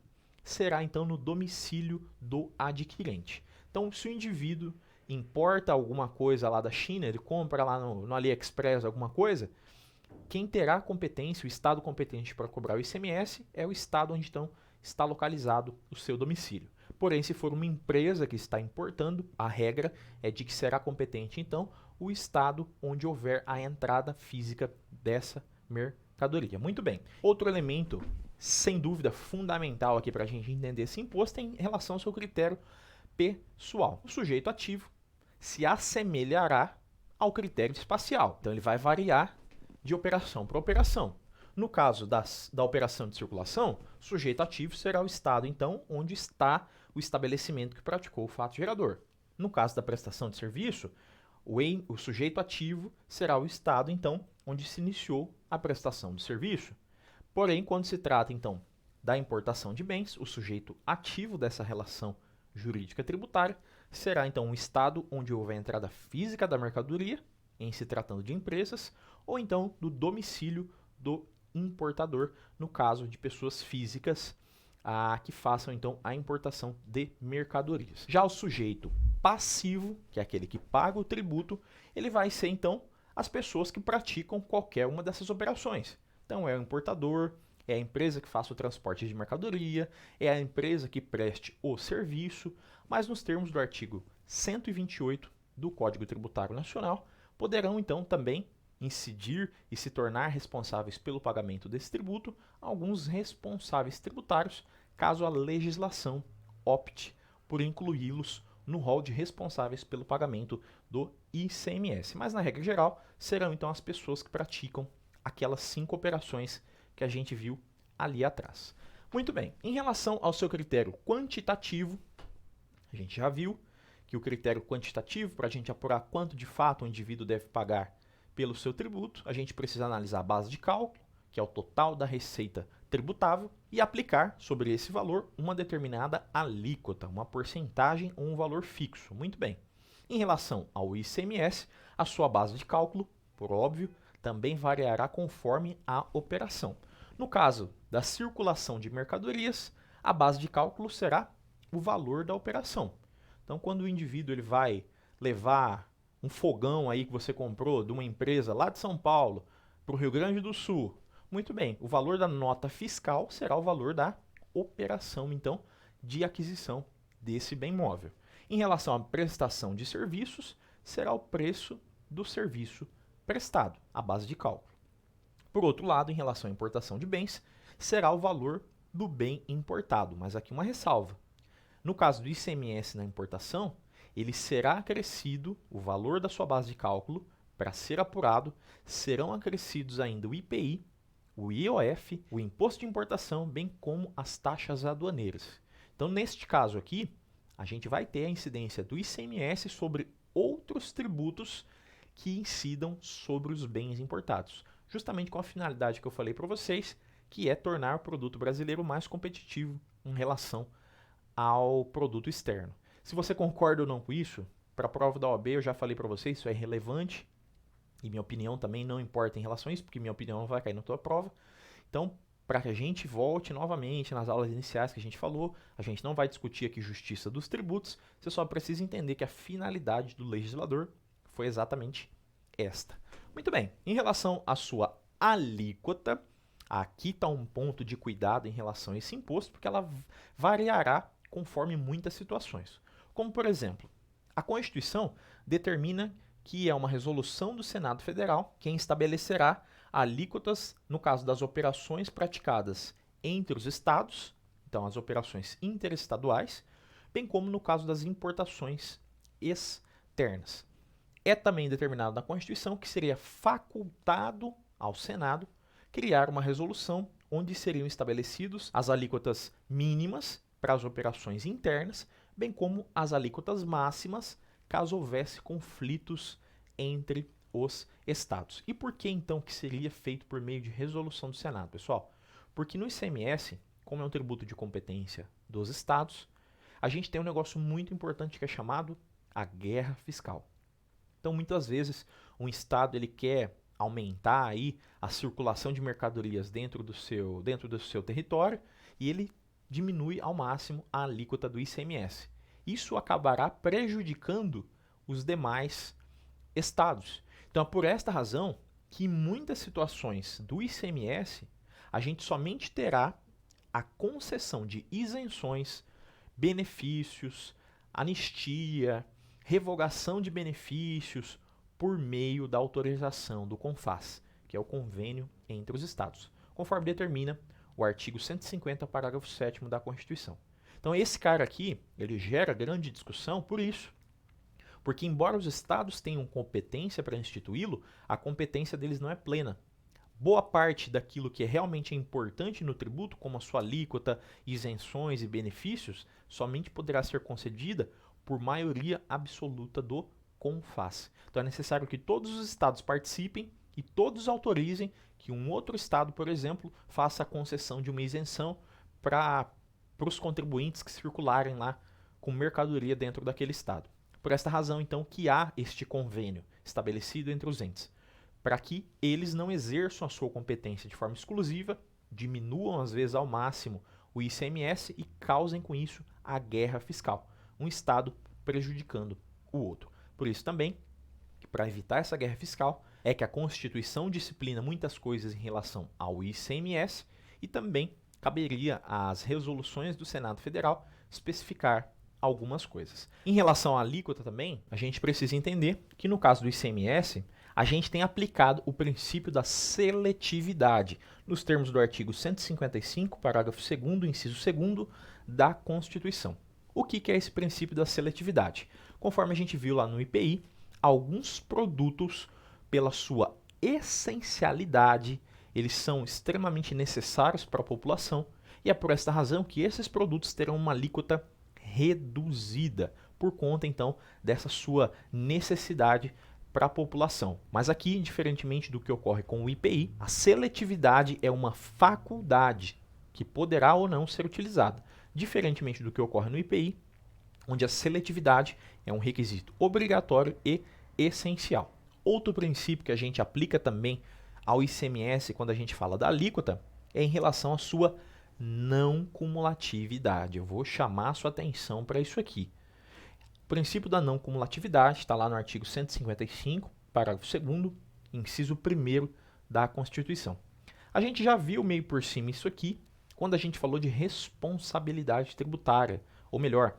será então no domicílio do adquirente. Então, se o indivíduo importa alguma coisa lá da China, ele compra lá no AliExpress alguma coisa, quem terá competência, o estado competente para cobrar o ICMS é o estado onde então está localizado o seu domicílio. Porém, se for uma empresa que está importando, a regra é de que será competente então o estado onde houver a entrada física dessa mercadoria. Muito bem. Outro elemento, sem dúvida, fundamental aqui para a gente entender esse imposto é em relação ao seu critério pessoal. O sujeito ativo se assemelhará ao critério espacial. Então, ele vai variar de operação para operação. No caso da operação de circulação, o sujeito ativo será o estado, então, onde está o estabelecimento que praticou o fato gerador. No caso da prestação de serviço, o sujeito ativo será o estado, então, onde se iniciou a prestação do serviço. Porém, quando se trata, então, da importação de bens, o sujeito ativo dessa relação jurídica tributária será, então, um estado onde houve a entrada física da mercadoria, em se tratando de empresas, ou então do domicílio do importador, no caso de pessoas físicas que façam, então, a importação de mercadorias. Já o sujeito passivo, que é aquele que paga o tributo, ele vai ser, então, as pessoas que praticam qualquer uma dessas operações. Então, é o importador, é a empresa que faça o transporte de mercadoria, é a empresa que preste o serviço, mas nos termos do artigo 128 do Código Tributário Nacional, poderão, então, também incidir e se tornar responsáveis pelo pagamento desse tributo alguns responsáveis tributários, caso a legislação opte por incluí-los no rol de responsáveis pelo pagamento do ICMS. Mas, na regra geral, serão então as pessoas que praticam aquelas 5 operações que a gente viu ali atrás. Muito bem, em relação ao seu critério quantitativo, a gente já viu que o critério quantitativo, para a gente apurar quanto de fato o indivíduo deve pagar pelo seu tributo, a gente precisa analisar a base de cálculo, que é o total da receita tributável, e aplicar sobre esse valor uma determinada alíquota, uma porcentagem ou um valor fixo. Muito bem. Em relação ao ICMS, a sua base de cálculo, por óbvio, também variará conforme a operação. No caso da circulação de mercadorias, a base de cálculo será o valor da operação. Então, quando o indivíduo ele vai levar um fogão aí que você comprou de uma empresa lá de São Paulo para o Rio Grande do Sul, muito bem, o valor da nota fiscal será o valor da operação, então, de aquisição desse bem móvel. Em relação à prestação de serviços, será o preço do serviço prestado, a base de cálculo. Por outro lado, em relação à importação de bens, será o valor do bem importado, mas aqui uma ressalva. No caso do ICMS na importação, ele será acrescido, o valor da sua base de cálculo, para ser apurado, serão acrescidos ainda o IPI, o IOF, o imposto de importação, bem como as taxas aduaneiras. Então, neste caso aqui, a gente vai ter a incidência do ICMS sobre outros tributos que incidam sobre os bens importados, justamente com a finalidade que eu falei para vocês, que é tornar o produto brasileiro mais competitivo em relação ao produto externo. Se você concorda ou não com isso, para a prova da OAB eu já falei para vocês, isso é relevante, e minha opinião também não importa em relação a isso, porque minha opinião não vai cair na tua prova. Então, para que a gente volte novamente nas aulas iniciais que a gente falou, a gente não vai discutir aqui justiça dos tributos, você só precisa entender que a finalidade do legislador foi exatamente esta. Muito bem, em relação à sua alíquota, aqui está um ponto de cuidado em relação a esse imposto, porque ela variará conforme muitas situações. Como, por exemplo, a Constituição determina que é uma resolução do Senado Federal quem estabelecerá alíquotas no caso das operações praticadas entre os estados, então as operações interestaduais, bem como no caso das importações externas. É também determinado na Constituição que seria facultado ao Senado criar uma resolução onde seriam estabelecidos as alíquotas mínimas para as operações internas, bem como as alíquotas máximas caso houvesse conflitos entre os estados. E por que então que seria feito por meio de resolução do Senado, pessoal? Porque no ICMS, como é um tributo de competência dos estados, a gente tem um negócio muito importante que é chamado a guerra fiscal. Então, muitas vezes, um estado ele quer aumentar aí a circulação de mercadorias dentro do seu território e ele diminui ao máximo a alíquota do ICMS. Isso acabará prejudicando os demais estados. Então, é por esta razão que em muitas situações do ICMS, a gente somente terá a concessão de isenções, benefícios, anistia, revogação de benefícios por meio da autorização do CONFAS, que é o convênio entre os estados, conforme determina o artigo 150, parágrafo 7º da Constituição. Então, esse cara aqui, ele gera grande discussão por isso. Porque, embora os estados tenham competência para instituí-lo, a competência deles não é plena. boa parte daquilo que é realmente importante no tributo, como a sua alíquota, isenções e benefícios, somente poderá ser concedida por maioria absoluta do CONFAS. Então é necessário que todos os estados participem e todos autorizem que um outro estado, por exemplo, faça a concessão de uma isenção para os contribuintes que circularem lá com mercadoria dentro daquele estado. Por esta razão, então, que há este convênio estabelecido entre os entes, para que eles não exerçam a sua competência de forma exclusiva, diminuam às vezes ao máximo o ICMS e causem com isso a guerra fiscal, um estado prejudicando o outro. Por isso também, para evitar essa guerra fiscal, é que a Constituição disciplina muitas coisas em relação ao ICMS e também caberia às resoluções do Senado Federal especificar algumas coisas. Em relação à alíquota também, a gente precisa entender que no caso do ICMS, a gente tem aplicado o princípio da seletividade, nos termos do artigo 155, parágrafo 2º, inciso 2º da Constituição. O que é esse princípio da seletividade? Conforme a gente viu lá no IPI, alguns produtos, pela sua essencialidade, eles são extremamente necessários para a população e é por esta razão que esses produtos terão uma alíquota reduzida, por conta então dessa sua necessidade para a população. Mas aqui, diferentemente do que ocorre com o IPI, a seletividade é uma faculdade que poderá ou não ser utilizada, diferentemente do que ocorre no IPI, onde a seletividade é um requisito obrigatório e essencial. Outro princípio que a gente aplica também ao ICMS quando a gente fala da alíquota é em relação à sua não cumulatividade. Eu vou chamar a sua atenção para isso aqui. O princípio da não cumulatividade está lá no artigo 155, parágrafo 2º, inciso 1º da Constituição. A gente já viu meio por cima isso aqui quando a gente falou de responsabilidade tributária, ou melhor,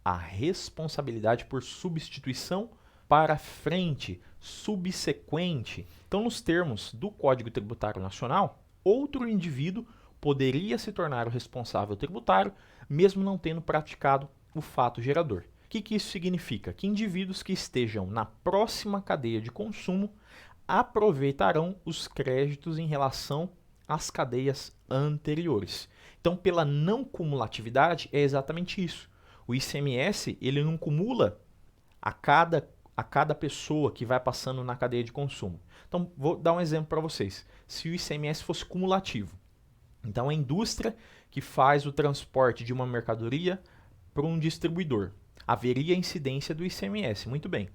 a responsabilidade por substituição para frente, subsequente. Então, nos termos do Código Tributário Nacional, outro indivíduo poderia se tornar o responsável tributário, mesmo não tendo praticado o fato gerador. O que isso significa? Que indivíduos que estejam na próxima cadeia de consumo aproveitarão os créditos em relação às cadeias anteriores. Então, pela não cumulatividade, é exatamente isso. O ICMS, ele não cumula a cada pessoa que vai passando na cadeia de consumo. Então, vou dar um exemplo para vocês. Se o ICMS fosse cumulativo, então a indústria que faz o transporte de uma mercadoria para um distribuidor, haveria incidência do ICMS, muito bem.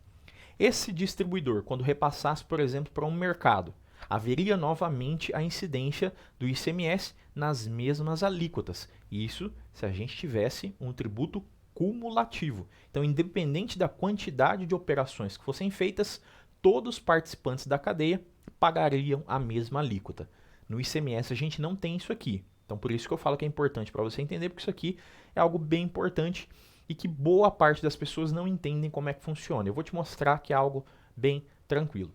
Esse distribuidor, quando repassasse, por exemplo, para um mercado, haveria novamente a incidência do ICMS nas mesmas alíquotas. Isso se a gente tivesse um tributo cumulativo. Então, independente da quantidade de operações que fossem feitas, todos os participantes da cadeia pagariam a mesma alíquota. No ICMS a gente não tem isso aqui. Então, por isso que eu falo que é importante para você entender, porque isso aqui é algo bem importante e que boa parte das pessoas não entendem como é que funciona. Eu vou te mostrar que é algo bem tranquilo.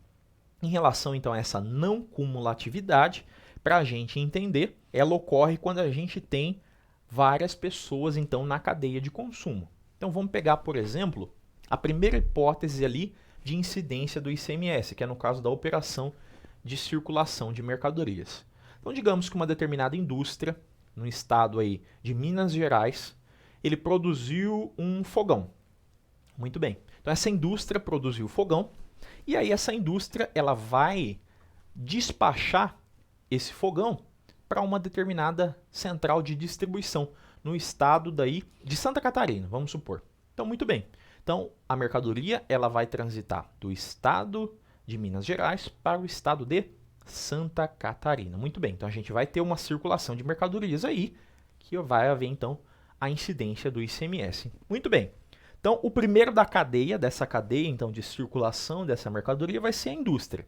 Em relação, então, a essa não cumulatividade, para a gente entender, ela ocorre quando a gente tem várias pessoas, então, na cadeia de consumo. Então, vamos pegar, por exemplo, a primeira hipótese ali de incidência do ICMS, que é no caso da operação de circulação de mercadorias. Então, digamos que uma determinada indústria, no estado aí de Minas Gerais, ele produziu um fogão. Muito bem. Então, essa indústria produziu o fogão, e aí essa indústria ela vai despachar esse fogão para uma determinada central de distribuição no estado daí de Santa Catarina, vamos supor. Então, muito bem. Então, a mercadoria ela vai transitar do estado de Minas Gerais para o estado de Santa Catarina. Muito bem, então a gente vai ter uma circulação de mercadorias aí, que vai haver então a incidência do ICMS. Muito bem, então o primeiro da cadeia, dessa cadeia então de circulação dessa mercadoria vai ser a indústria.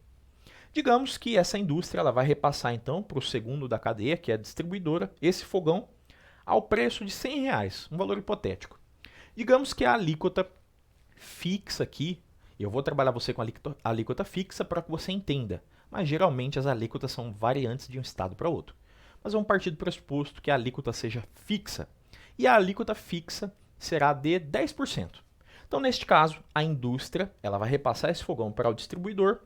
Digamos que essa indústria ela vai repassar então para o segundo da cadeia, que é a distribuidora, esse fogão ao preço de R$100, um valor hipotético. Digamos que a alíquota fixa aqui, eu vou trabalhar você com a alíquota fixa para que você entenda, mas geralmente as alíquotas são variantes de um estado para outro. Mas vamos partir do pressuposto que a alíquota seja fixa, e a alíquota fixa será de 10%. Então, neste caso, a indústria ela vai repassar esse fogão para o distribuidor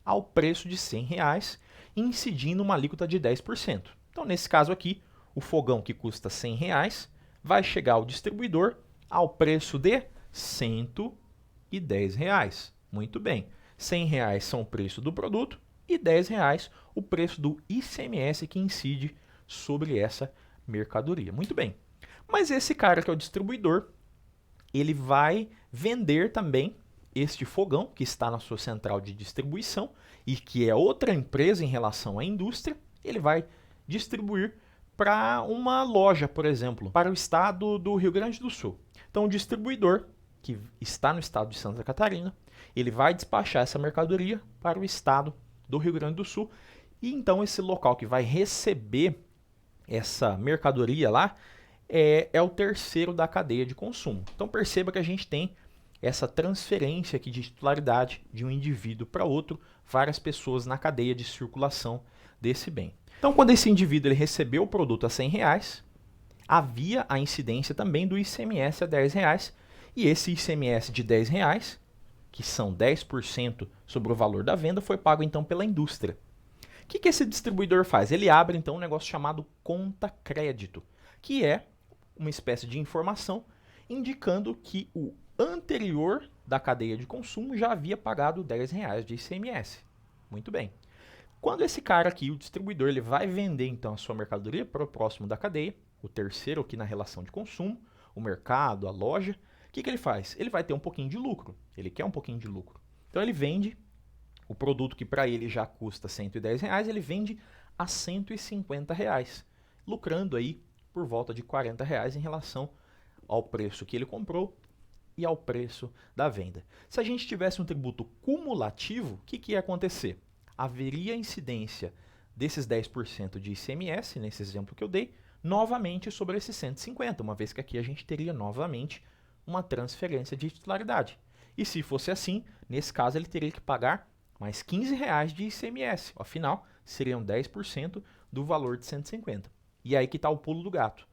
ao preço de R$100, incidindo uma alíquota de 10%. Então, nesse caso aqui, o fogão que custa R$100 vai chegar ao distribuidor ao preço de R$110. Muito bem, R$100 são o preço do produto e R$10 o preço do ICMS que incide sobre essa mercadoria. Muito bem, mas esse cara que é o distribuidor, ele vai vender também este fogão que está na sua central de distribuição e que é outra empresa em relação à indústria, ele vai distribuir para uma loja, por exemplo, para o estado do Rio Grande do Sul. Então, o distribuidor, que está no estado de Santa Catarina, ele vai despachar essa mercadoria para o estado do Rio Grande do Sul. E então, esse local que vai receber essa mercadoria lá é o terceiro da cadeia de consumo. Então, perceba que a gente tem essa transferência aqui de titularidade de um indivíduo para outro, várias pessoas na cadeia de circulação desse bem. Então, quando esse indivíduo ele recebeu o produto a R$100, havia a incidência também do ICMS a R$10, e esse ICMS de R$10, que são 10% sobre o valor da venda, foi pago então pela indústria. O que esse distribuidor faz? Ele abre então um negócio chamado conta crédito, que é uma espécie de informação indicando que o anterior da cadeia de consumo já havia pagado R$10 de ICMS. Muito bem. Quando esse cara aqui, o distribuidor, ele vai vender então a sua mercadoria para o próximo da cadeia, o terceiro aqui na relação de consumo, o mercado, a loja, o que ele faz? Ele vai ter um pouquinho de lucro, ele quer um pouquinho de lucro. Então ele vende o produto que para ele já custa R$110, ele vende a R$150, lucrando aí por volta de R$40 em relação ao preço que ele comprou e ao preço da venda. Se a gente tivesse um tributo cumulativo, o que ia acontecer? Haveria incidência desses 10% de ICMS, nesse exemplo que eu dei, novamente sobre esses 150, uma vez que aqui a gente teria novamente uma transferência de titularidade. E se fosse assim, nesse caso ele teria que pagar mais R$15 de ICMS, afinal seriam 10% do valor de 150. E aí que está o pulo do gato.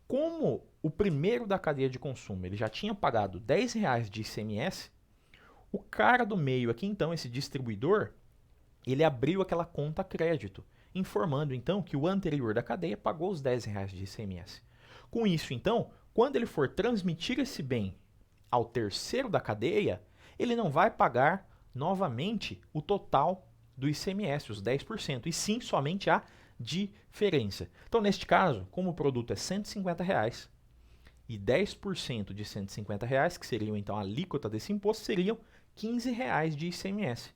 Como o primeiro da cadeia de consumo ele já tinha pagado R$10 de ICMS, o cara do meio aqui então, esse distribuidor, ele abriu aquela conta crédito, informando então que o anterior da cadeia pagou os R$10 de ICMS. Com isso então, quando ele for transmitir esse bem ao terceiro da cadeia, ele não vai pagar novamente o total do ICMS, os 10%, e sim somente a diferença. Então, neste caso, como o produto é R$150 e 10% de R$150, que seriam então a alíquota desse imposto, seriam R$15 de ICMS.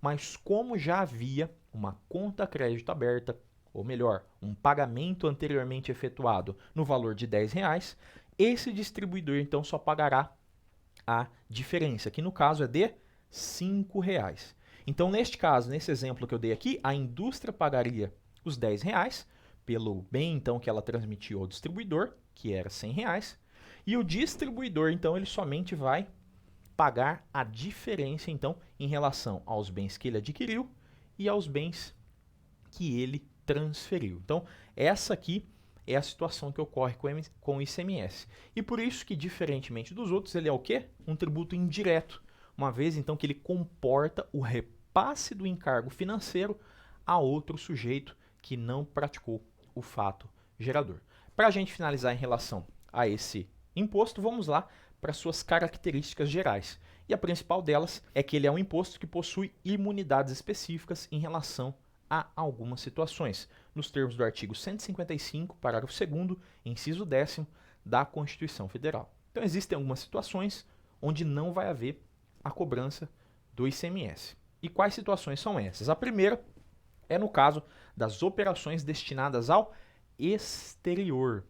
Mas como já havia uma conta crédito aberta, ou melhor, um pagamento anteriormente efetuado no valor de R$10, esse distribuidor então só pagará a diferença, que no caso é de R$5. Então, neste caso, nesse exemplo que eu dei aqui, a indústria pagaria os R$10 pelo bem então que ela transmitiu ao distribuidor, que era R$100, e o distribuidor então ele somente vai pagar a diferença então em relação aos bens que ele adquiriu e aos bens que ele transferiu. Então, essa aqui é a situação que ocorre com o ICMS. E por isso que, diferentemente dos outros, ele é o quê? Um tributo indireto, uma vez então que ele comporta o repasse do encargo financeiro a outro sujeito que não praticou o fato gerador. Para a gente finalizar em relação a esse imposto, vamos lá para suas características gerais. E a principal delas é que ele é um imposto que possui imunidades específicas em relação a algumas situações, nos termos do artigo 155, parágrafo 2º, inciso 10º da Constituição Federal. Então, existem algumas situações onde não vai haver a cobrança do ICMS. E quais situações são essas? A primeira é no caso das operações destinadas ao exterior.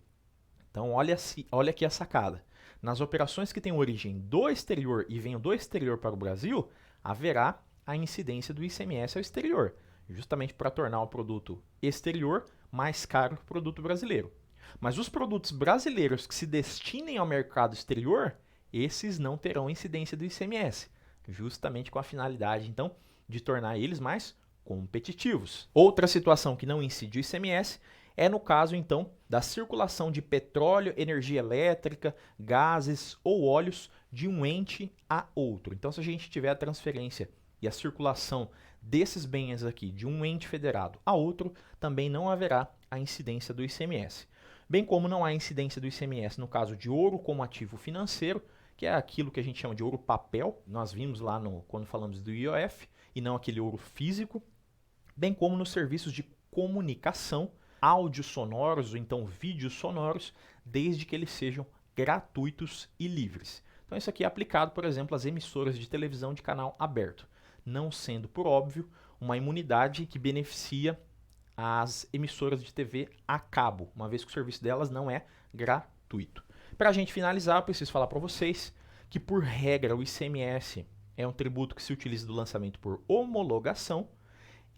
Então, olha aqui a sacada. Nas operações que têm origem do exterior e venham do exterior para o Brasil, haverá a incidência do ICMS ao exterior, justamente para tornar o produto exterior mais caro que o produto brasileiro. Mas os produtos brasileiros que se destinem ao mercado exterior, esses não terão incidência do ICMS, justamente com a finalidade, então, de tornar eles mais competitivos. Outra situação que não incide o ICMS é no caso, então, da circulação de petróleo, energia elétrica, gases ou óleos de um ente a outro. Então, se a gente tiver a transferência e a circulação desses bens aqui de um ente federado a outro, também não haverá a incidência do ICMS. Bem como não há incidência do ICMS no caso de ouro como ativo financeiro, que é aquilo que a gente chama de ouro papel, nós vimos lá quando falamos do IOF, e não aquele ouro físico, bem como nos serviços de comunicação, áudios sonoros ou então vídeos sonoros, desde que eles sejam gratuitos e livres. Então isso aqui é aplicado, por exemplo, às emissoras de televisão de canal aberto, não sendo, por óbvio, uma imunidade que beneficia as emissoras de TV a cabo, uma vez que o serviço delas não é gratuito. Para a gente finalizar, eu preciso falar para vocês que, por regra, o ICMS é um tributo que se utiliza do lançamento por homologação.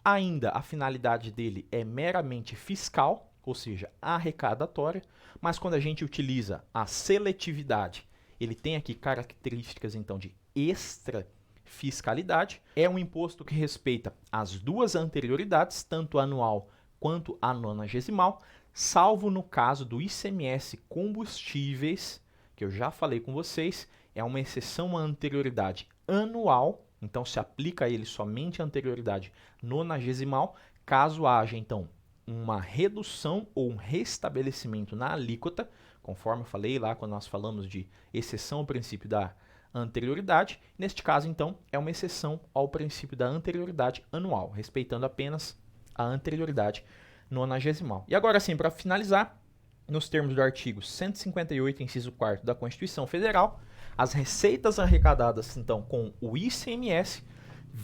Ainda a finalidade dele é meramente fiscal, ou seja, arrecadatória, mas quando a gente utiliza a seletividade, ele tem aqui características então de extra fiscalidade. É um imposto que respeita as duas anterioridades, tanto anual quanto a nonagesimal, salvo no caso do ICMS combustíveis, que eu já falei com vocês, é uma exceção à anterioridade anual, então se aplica a ele somente a anterioridade nonagesimal, caso haja então uma redução ou um restabelecimento na alíquota, conforme eu falei lá quando nós falamos de exceção ao princípio da anterioridade. Neste caso, então, é uma exceção ao princípio da anterioridade anual, respeitando apenas a anterioridade nonagesimal. E agora sim, para finalizar, nos termos do artigo 158, inciso 4º da Constituição Federal, as receitas arrecadadas, então, com o ICMS,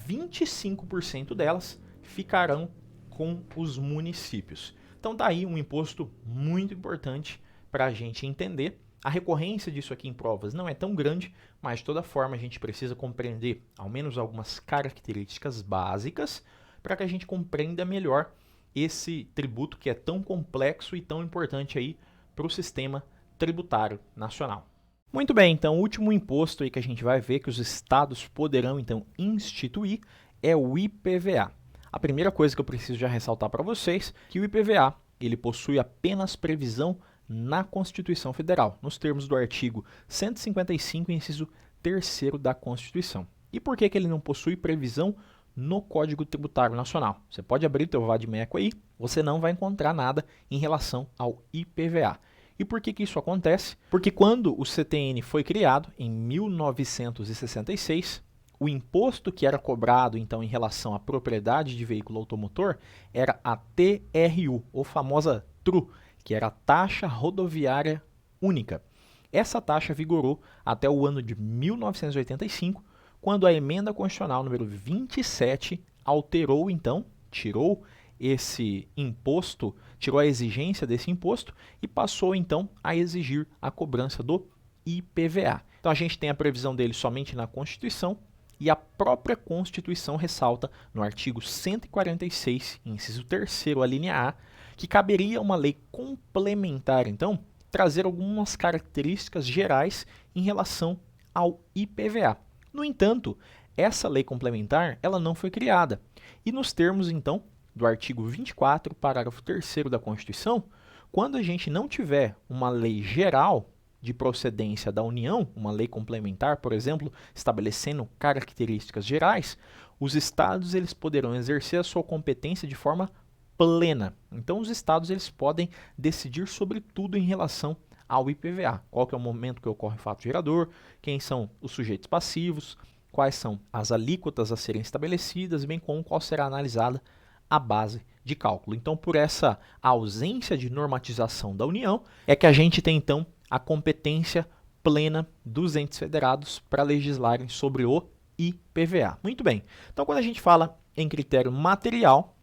25% delas ficarão com os municípios. Então, daí um imposto muito importante para a gente entender. A recorrência disso aqui em provas não é tão grande, mas de toda forma a gente precisa compreender ao menos algumas características básicas para que a gente compreenda melhor esse tributo que é tão complexo e tão importante aí para o sistema tributário nacional. Muito bem, então o último imposto aí que a gente vai ver que os estados poderão então instituir é o IPVA. A primeira coisa que eu preciso já ressaltar para vocês é que o IPVA ele possui apenas previsão na Constituição Federal, nos termos do artigo 155, inciso 3º da Constituição. E por que ele não possui previsão no Código Tributário Nacional? Você pode abrir o teu vade-mecum aí, você não vai encontrar nada em relação ao IPVA. E por que isso acontece? Porque quando o CTN foi criado, em 1966, o imposto que era cobrado então em relação à propriedade de veículo automotor era a TRU, ou famosa TRU, que era a Taxa Rodoviária Única. Essa taxa vigorou até o ano de 1985, quando a Emenda Constitucional número 27 alterou, então, tirou esse imposto, tirou a exigência desse imposto e passou, então, a exigir a cobrança do IPVA. Então, a gente tem a previsão dele somente na Constituição e a própria Constituição ressalta, no artigo 146, inciso 3º, a linha A, que caberia uma lei complementar, então, trazer algumas características gerais em relação ao IPVA. No entanto, essa lei complementar ela não foi criada. E nos termos, então, do artigo 24, parágrafo 3º da Constituição, quando a gente não tiver uma lei geral de procedência da União, uma lei complementar, por exemplo, estabelecendo características gerais, os estados eles poderão exercer a sua competência de forma plena. Então, os estados eles podem decidir sobre tudo em relação ao IPVA. Qual que é o momento que ocorre o fato gerador, quem são os sujeitos passivos, quais são as alíquotas a serem estabelecidas, bem como qual será analisada a base de cálculo. Então, por essa ausência de normatização da União, é que a gente tem, então, a competência plena dos entes federados para legislarem sobre o IPVA. Muito bem. Então, quando a gente fala em critério material,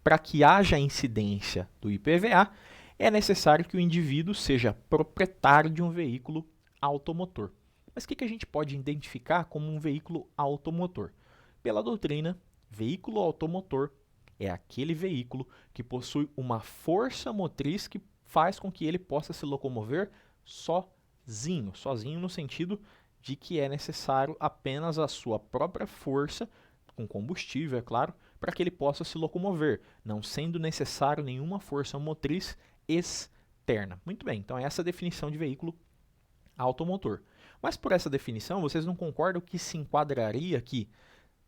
para que haja incidência do IPVA, é necessário que o indivíduo seja proprietário de um veículo automotor. Mas o que a gente pode identificar como um veículo automotor? Pela doutrina, veículo automotor é aquele veículo que possui uma força motriz que faz com que ele possa se locomover sozinho no sentido de que é necessário apenas a sua própria força, com combustível, é claro, para que ele possa se locomover, não sendo necessário nenhuma força motriz externa. Muito bem, então essa é a definição de veículo automotor. Mas por essa definição, vocês não concordam que se enquadraria aqui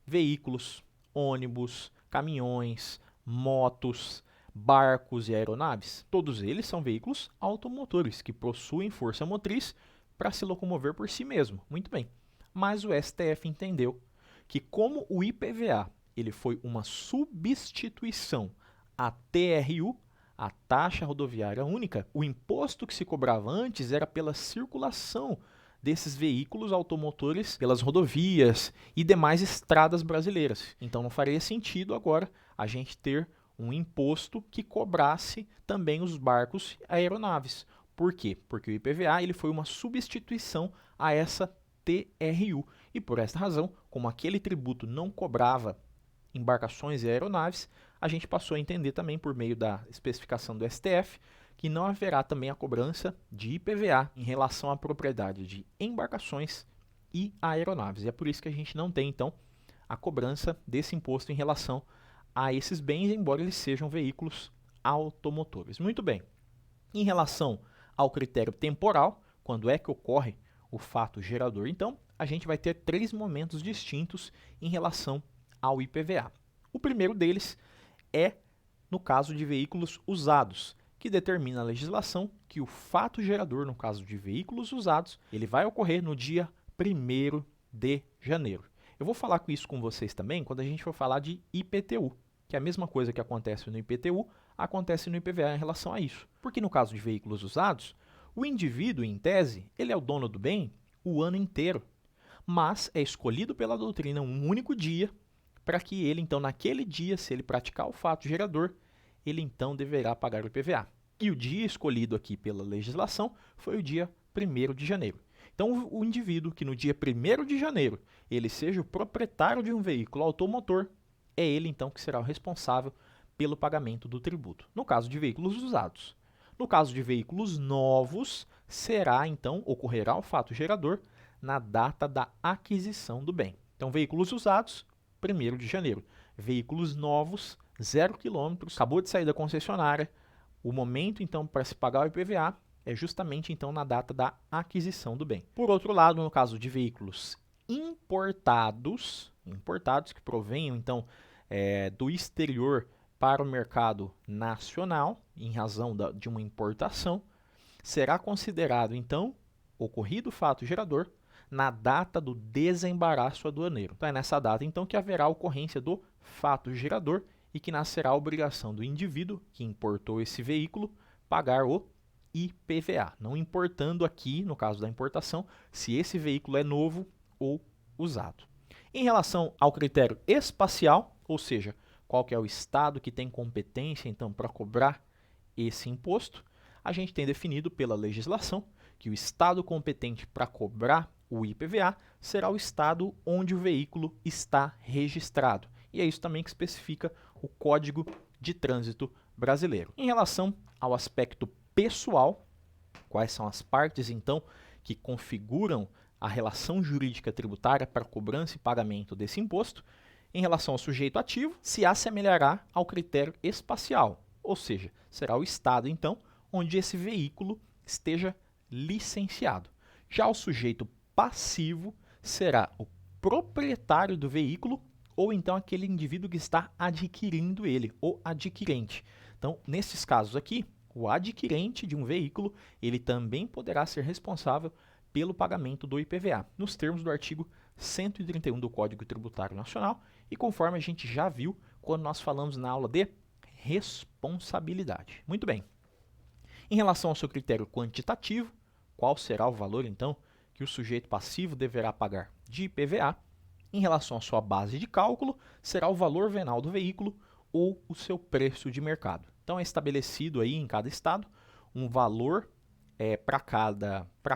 veículos, ônibus, caminhões, motos, barcos e aeronaves. Todos eles são veículos automotores que possuem força motriz para se locomover por si mesmo. Muito bem. Mas o STF entendeu que como o IPVA ele foi uma substituição à TRU, a taxa rodoviária única, o imposto que se cobrava antes era pela circulação desses veículos automotores pelas rodovias e demais estradas brasileiras. Então não faria sentido agora a gente ter um imposto que cobrasse também os barcos e aeronaves. Por quê? Porque o IPVA ele foi uma substituição a essa TRU. E por esta razão, como aquele tributo não cobrava embarcações e aeronaves, a gente passou a entender também por meio da especificação do STF que não haverá também a cobrança de IPVA em relação à propriedade de embarcações e aeronaves. E é por isso que a gente não tem, então, a cobrança desse imposto em relação a esses bens, embora eles sejam veículos automotores. Muito bem. Em relação ao critério temporal, quando é que ocorre o fato gerador, então, a gente vai ter 3 momentos distintos em relação ao IPVA. O primeiro deles é no caso de veículos usados, que determina a legislação que o fato gerador, no caso de veículos usados, ele vai ocorrer no dia 1º de janeiro. Eu vou falar com isso com vocês também quando a gente for falar de IPTU, que é a mesma coisa que acontece no IPTU, acontece no IPVA em relação a isso. Porque no caso de veículos usados, o indivíduo, em tese, ele é o dono do bem o ano inteiro, mas é escolhido pela doutrina um único dia para que ele, então, naquele dia, se ele praticar o fato gerador, ele, então, deverá pagar o IPVA. E o dia escolhido aqui pela legislação foi o dia 1º de janeiro. Então, o indivíduo que no dia 1º de janeiro ele seja o proprietário de um veículo automotor, é ele, então, que será o responsável pelo pagamento do tributo, no caso de veículos usados. No caso de veículos novos, será, então, ocorrerá o fato gerador na data da aquisição do bem. Então, veículos usados, 1º de janeiro. Veículos novos, 0 km, acabou de sair da concessionária. O momento, então, para se pagar o IPVA é justamente, então, na data da aquisição do bem. Por outro lado, no caso de veículos importados que provenham, então, do exterior para o mercado nacional, em razão de uma importação, será considerado, então, ocorrido o fato gerador na data do desembaraço aduaneiro. Então, é nessa data, então, que haverá a ocorrência do fato gerador e que nascerá a obrigação do indivíduo que importou esse veículo pagar o IPVA, não importando aqui, no caso da importação, se esse veículo é novo ou usado. Em relação ao critério espacial, ou seja, qual que é o estado que tem competência, então, para cobrar esse imposto, a gente tem definido pela legislação que o estado competente para cobrar o IPVA será o estado onde o veículo está registrado. E é isso também que especifica o Código de Trânsito Brasileiro. Em relação ao aspecto pessoal, quais são as partes, então, que configuram a relação jurídica tributária para cobrança e pagamento desse imposto? Em relação ao sujeito ativo, se assemelhará ao critério espacial, ou seja, será o estado, então, onde esse veículo esteja licenciado. Já o sujeito passivo será o proprietário do veículo ou então aquele indivíduo que está adquirindo ele, o adquirente. Então, nesses casos aqui, o adquirente de um veículo, ele também poderá ser responsável pelo pagamento do IPVA, nos termos do artigo 131 do Código Tributário Nacional e conforme a gente já viu quando nós falamos na aula de responsabilidade. Muito bem. Em relação ao seu critério quantitativo, qual será o valor, então, que o sujeito passivo deverá pagar de IPVA? Em relação à sua base de cálculo, será o valor venal do veículo ou o seu preço de mercado. Então, é estabelecido aí em cada estado um valor para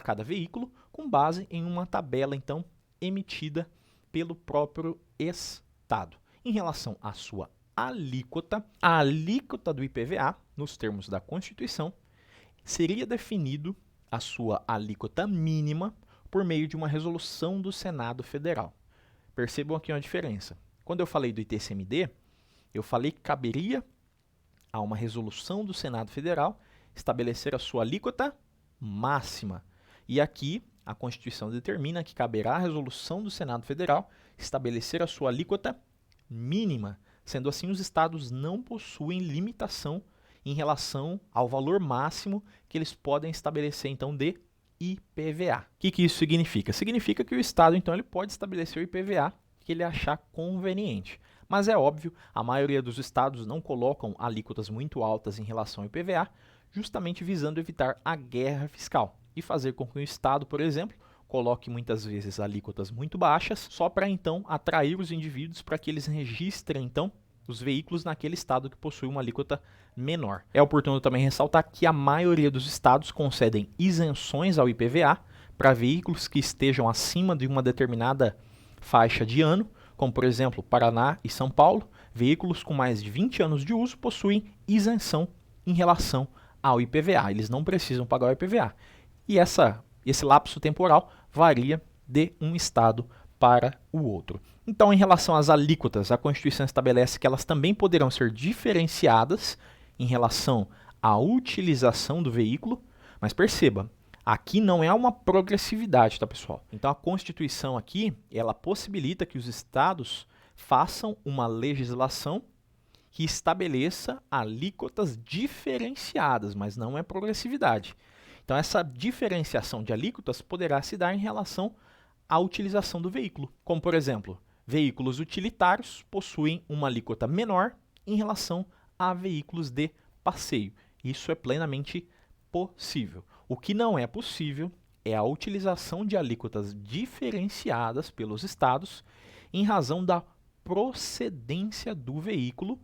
cada veículo, com base em uma tabela, então, emitida pelo próprio estado. Em relação à sua alíquota, a alíquota do IPVA, nos termos da Constituição, seria definido a sua alíquota mínima por meio de uma resolução do Senado Federal. Percebam aqui uma diferença. Quando eu falei do ITCMD, eu falei que caberia a uma resolução do Senado Federal estabelecer a sua alíquota máxima. E aqui a Constituição determina que caberá à resolução do Senado Federal estabelecer a sua alíquota mínima. Sendo assim, os estados não possuem limitação em relação ao valor máximo que eles podem estabelecer, então, de IPVA. O que isso significa? Significa que o estado, então, ele pode estabelecer o IPVA que ele achar conveniente. Mas é óbvio, a maioria dos estados não colocam alíquotas muito altas em relação ao IPVA, justamente visando evitar a guerra fiscal e fazer com que o estado, por exemplo, coloque muitas vezes alíquotas muito baixas, só para então atrair os indivíduos para que eles registrem então os veículos naquele estado que possui uma alíquota menor. É oportuno também ressaltar que a maioria dos estados concedem isenções ao IPVA para veículos que estejam acima de uma determinada faixa de ano, como por exemplo Paraná e São Paulo. Veículos com mais de 20 anos de uso possuem isenção em relação ao IPVA, eles não precisam pagar o IPVA. E esse lapso temporal varia de um estado para o outro. Então, em relação às alíquotas, a Constituição estabelece que elas também poderão ser diferenciadas em relação à utilização do veículo, mas perceba, aqui não é uma progressividade, tá, pessoal? Então, a Constituição aqui, ela possibilita que os estados façam uma legislação que estabeleça alíquotas diferenciadas, mas não é progressividade. Então, essa diferenciação de alíquotas poderá se dar em relação à utilização do veículo. Como, por exemplo, veículos utilitários possuem uma alíquota menor em relação a veículos de passeio. Isso é plenamente possível. O que não é possível é a utilização de alíquotas diferenciadas pelos estados em razão da procedência do veículo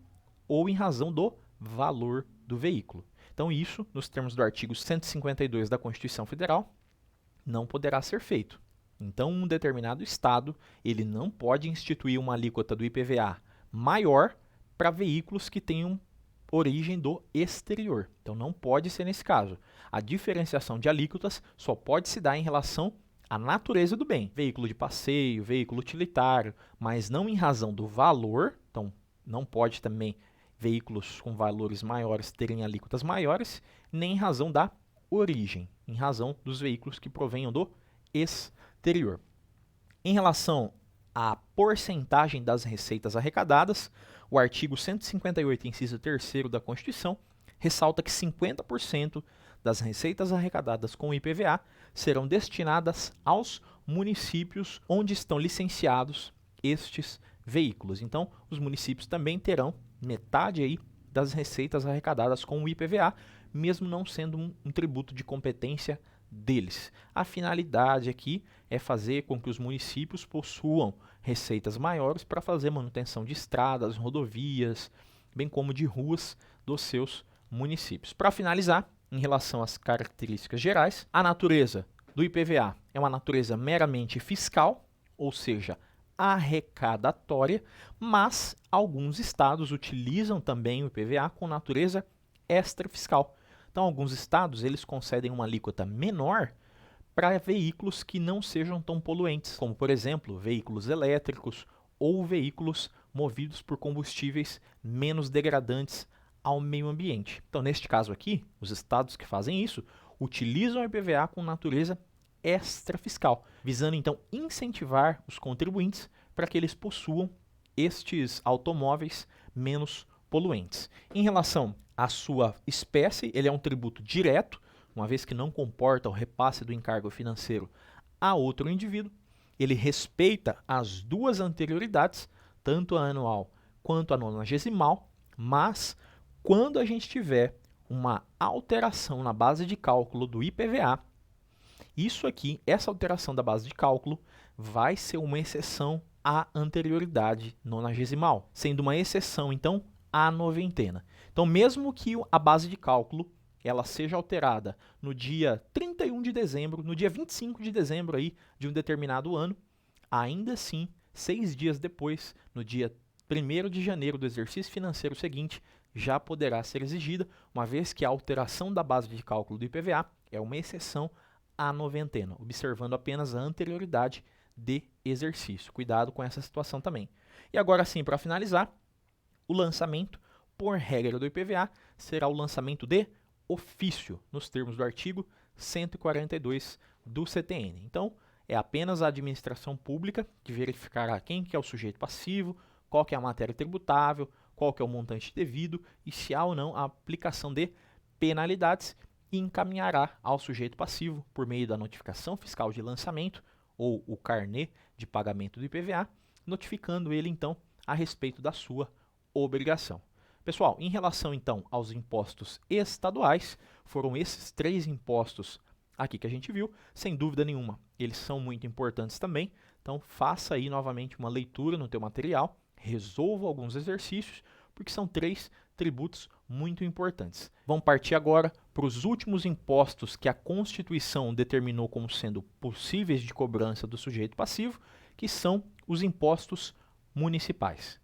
ou em razão do valor do veículo. Então, isso, nos termos do artigo 152 da Constituição Federal, não poderá ser feito. Então, um determinado estado, ele não pode instituir uma alíquota do IPVA maior para veículos que tenham origem do exterior. Então, não pode ser nesse caso. A diferenciação de alíquotas só pode se dar em relação à natureza do bem. Veículo de passeio, veículo utilitário, mas não em razão do valor. Então, não pode também veículos com valores maiores terem alíquotas maiores, nem em razão da origem, em razão dos veículos que provenham do exterior. Em relação à porcentagem das receitas arrecadadas, o artigo 158, inciso 3º da Constituição, ressalta que 50% das receitas arrecadadas com o IPVA serão destinadas aos municípios onde estão licenciados estes veículos. Então, os municípios também terão metade aí das receitas arrecadadas com o IPVA, mesmo não sendo um tributo de competência deles. A finalidade aqui é fazer com que os municípios possuam receitas maiores para fazer manutenção de estradas, rodovias, bem como de ruas dos seus municípios. Para finalizar, em relação às características gerais, a natureza do IPVA é uma natureza meramente fiscal, ou seja, arrecadatória, mas alguns estados utilizam também o IPVA com natureza extrafiscal. Então, alguns estados eles concedem uma alíquota menor para veículos que não sejam tão poluentes, como, por exemplo, veículos elétricos ou veículos movidos por combustíveis menos degradantes ao meio ambiente. Então, neste caso aqui, os estados que fazem isso utilizam o IPVA com natureza extrafiscal, visando então incentivar os contribuintes para que eles possuam estes automóveis menos poluentes. Em relação à sua espécie, ele é um tributo direto, uma vez que não comporta o repasse do encargo financeiro a outro indivíduo. Ele respeita as duas anterioridades, tanto a anual quanto a nonagesimal, mas quando a gente tiver uma alteração na base de cálculo do IPVA, isso aqui, essa alteração da base de cálculo, vai ser uma exceção à anterioridade nonagesimal, sendo uma exceção, então, à noventena. Então, mesmo que a base de cálculo ela seja alterada no dia 31 de dezembro, no dia 25 de dezembro aí, de um determinado ano, ainda assim, 6 dias depois, no dia 1º de janeiro do exercício financeiro seguinte, já poderá ser exigida, uma vez que a alteração da base de cálculo do IPVA é uma exceção à noventena, observando apenas a anterioridade de exercício. Cuidado com essa situação também. E agora sim, para finalizar, o lançamento, por regra do IPVA, será o lançamento de ofício, nos termos do artigo 142 do CTN. Então, É apenas a administração pública que verificará quem que é o sujeito passivo, qual que é a matéria tributável, qual que é o montante devido e se há ou não a aplicação de penalidades e encaminhará ao sujeito passivo por meio da notificação fiscal de lançamento ou o carnê de pagamento do IPVA, notificando ele então a respeito da sua obrigação. Pessoal, em relação então aos impostos estaduais, foram esses 3 impostos aqui que a gente viu, sem dúvida nenhuma, eles são muito importantes também, então faça aí novamente uma leitura no teu material, resolva alguns exercícios, porque são 3 tributos muito importantes. Vamos partir agora para os últimos impostos que a Constituição determinou como sendo possíveis de cobrança do sujeito passivo, que são os impostos municipais.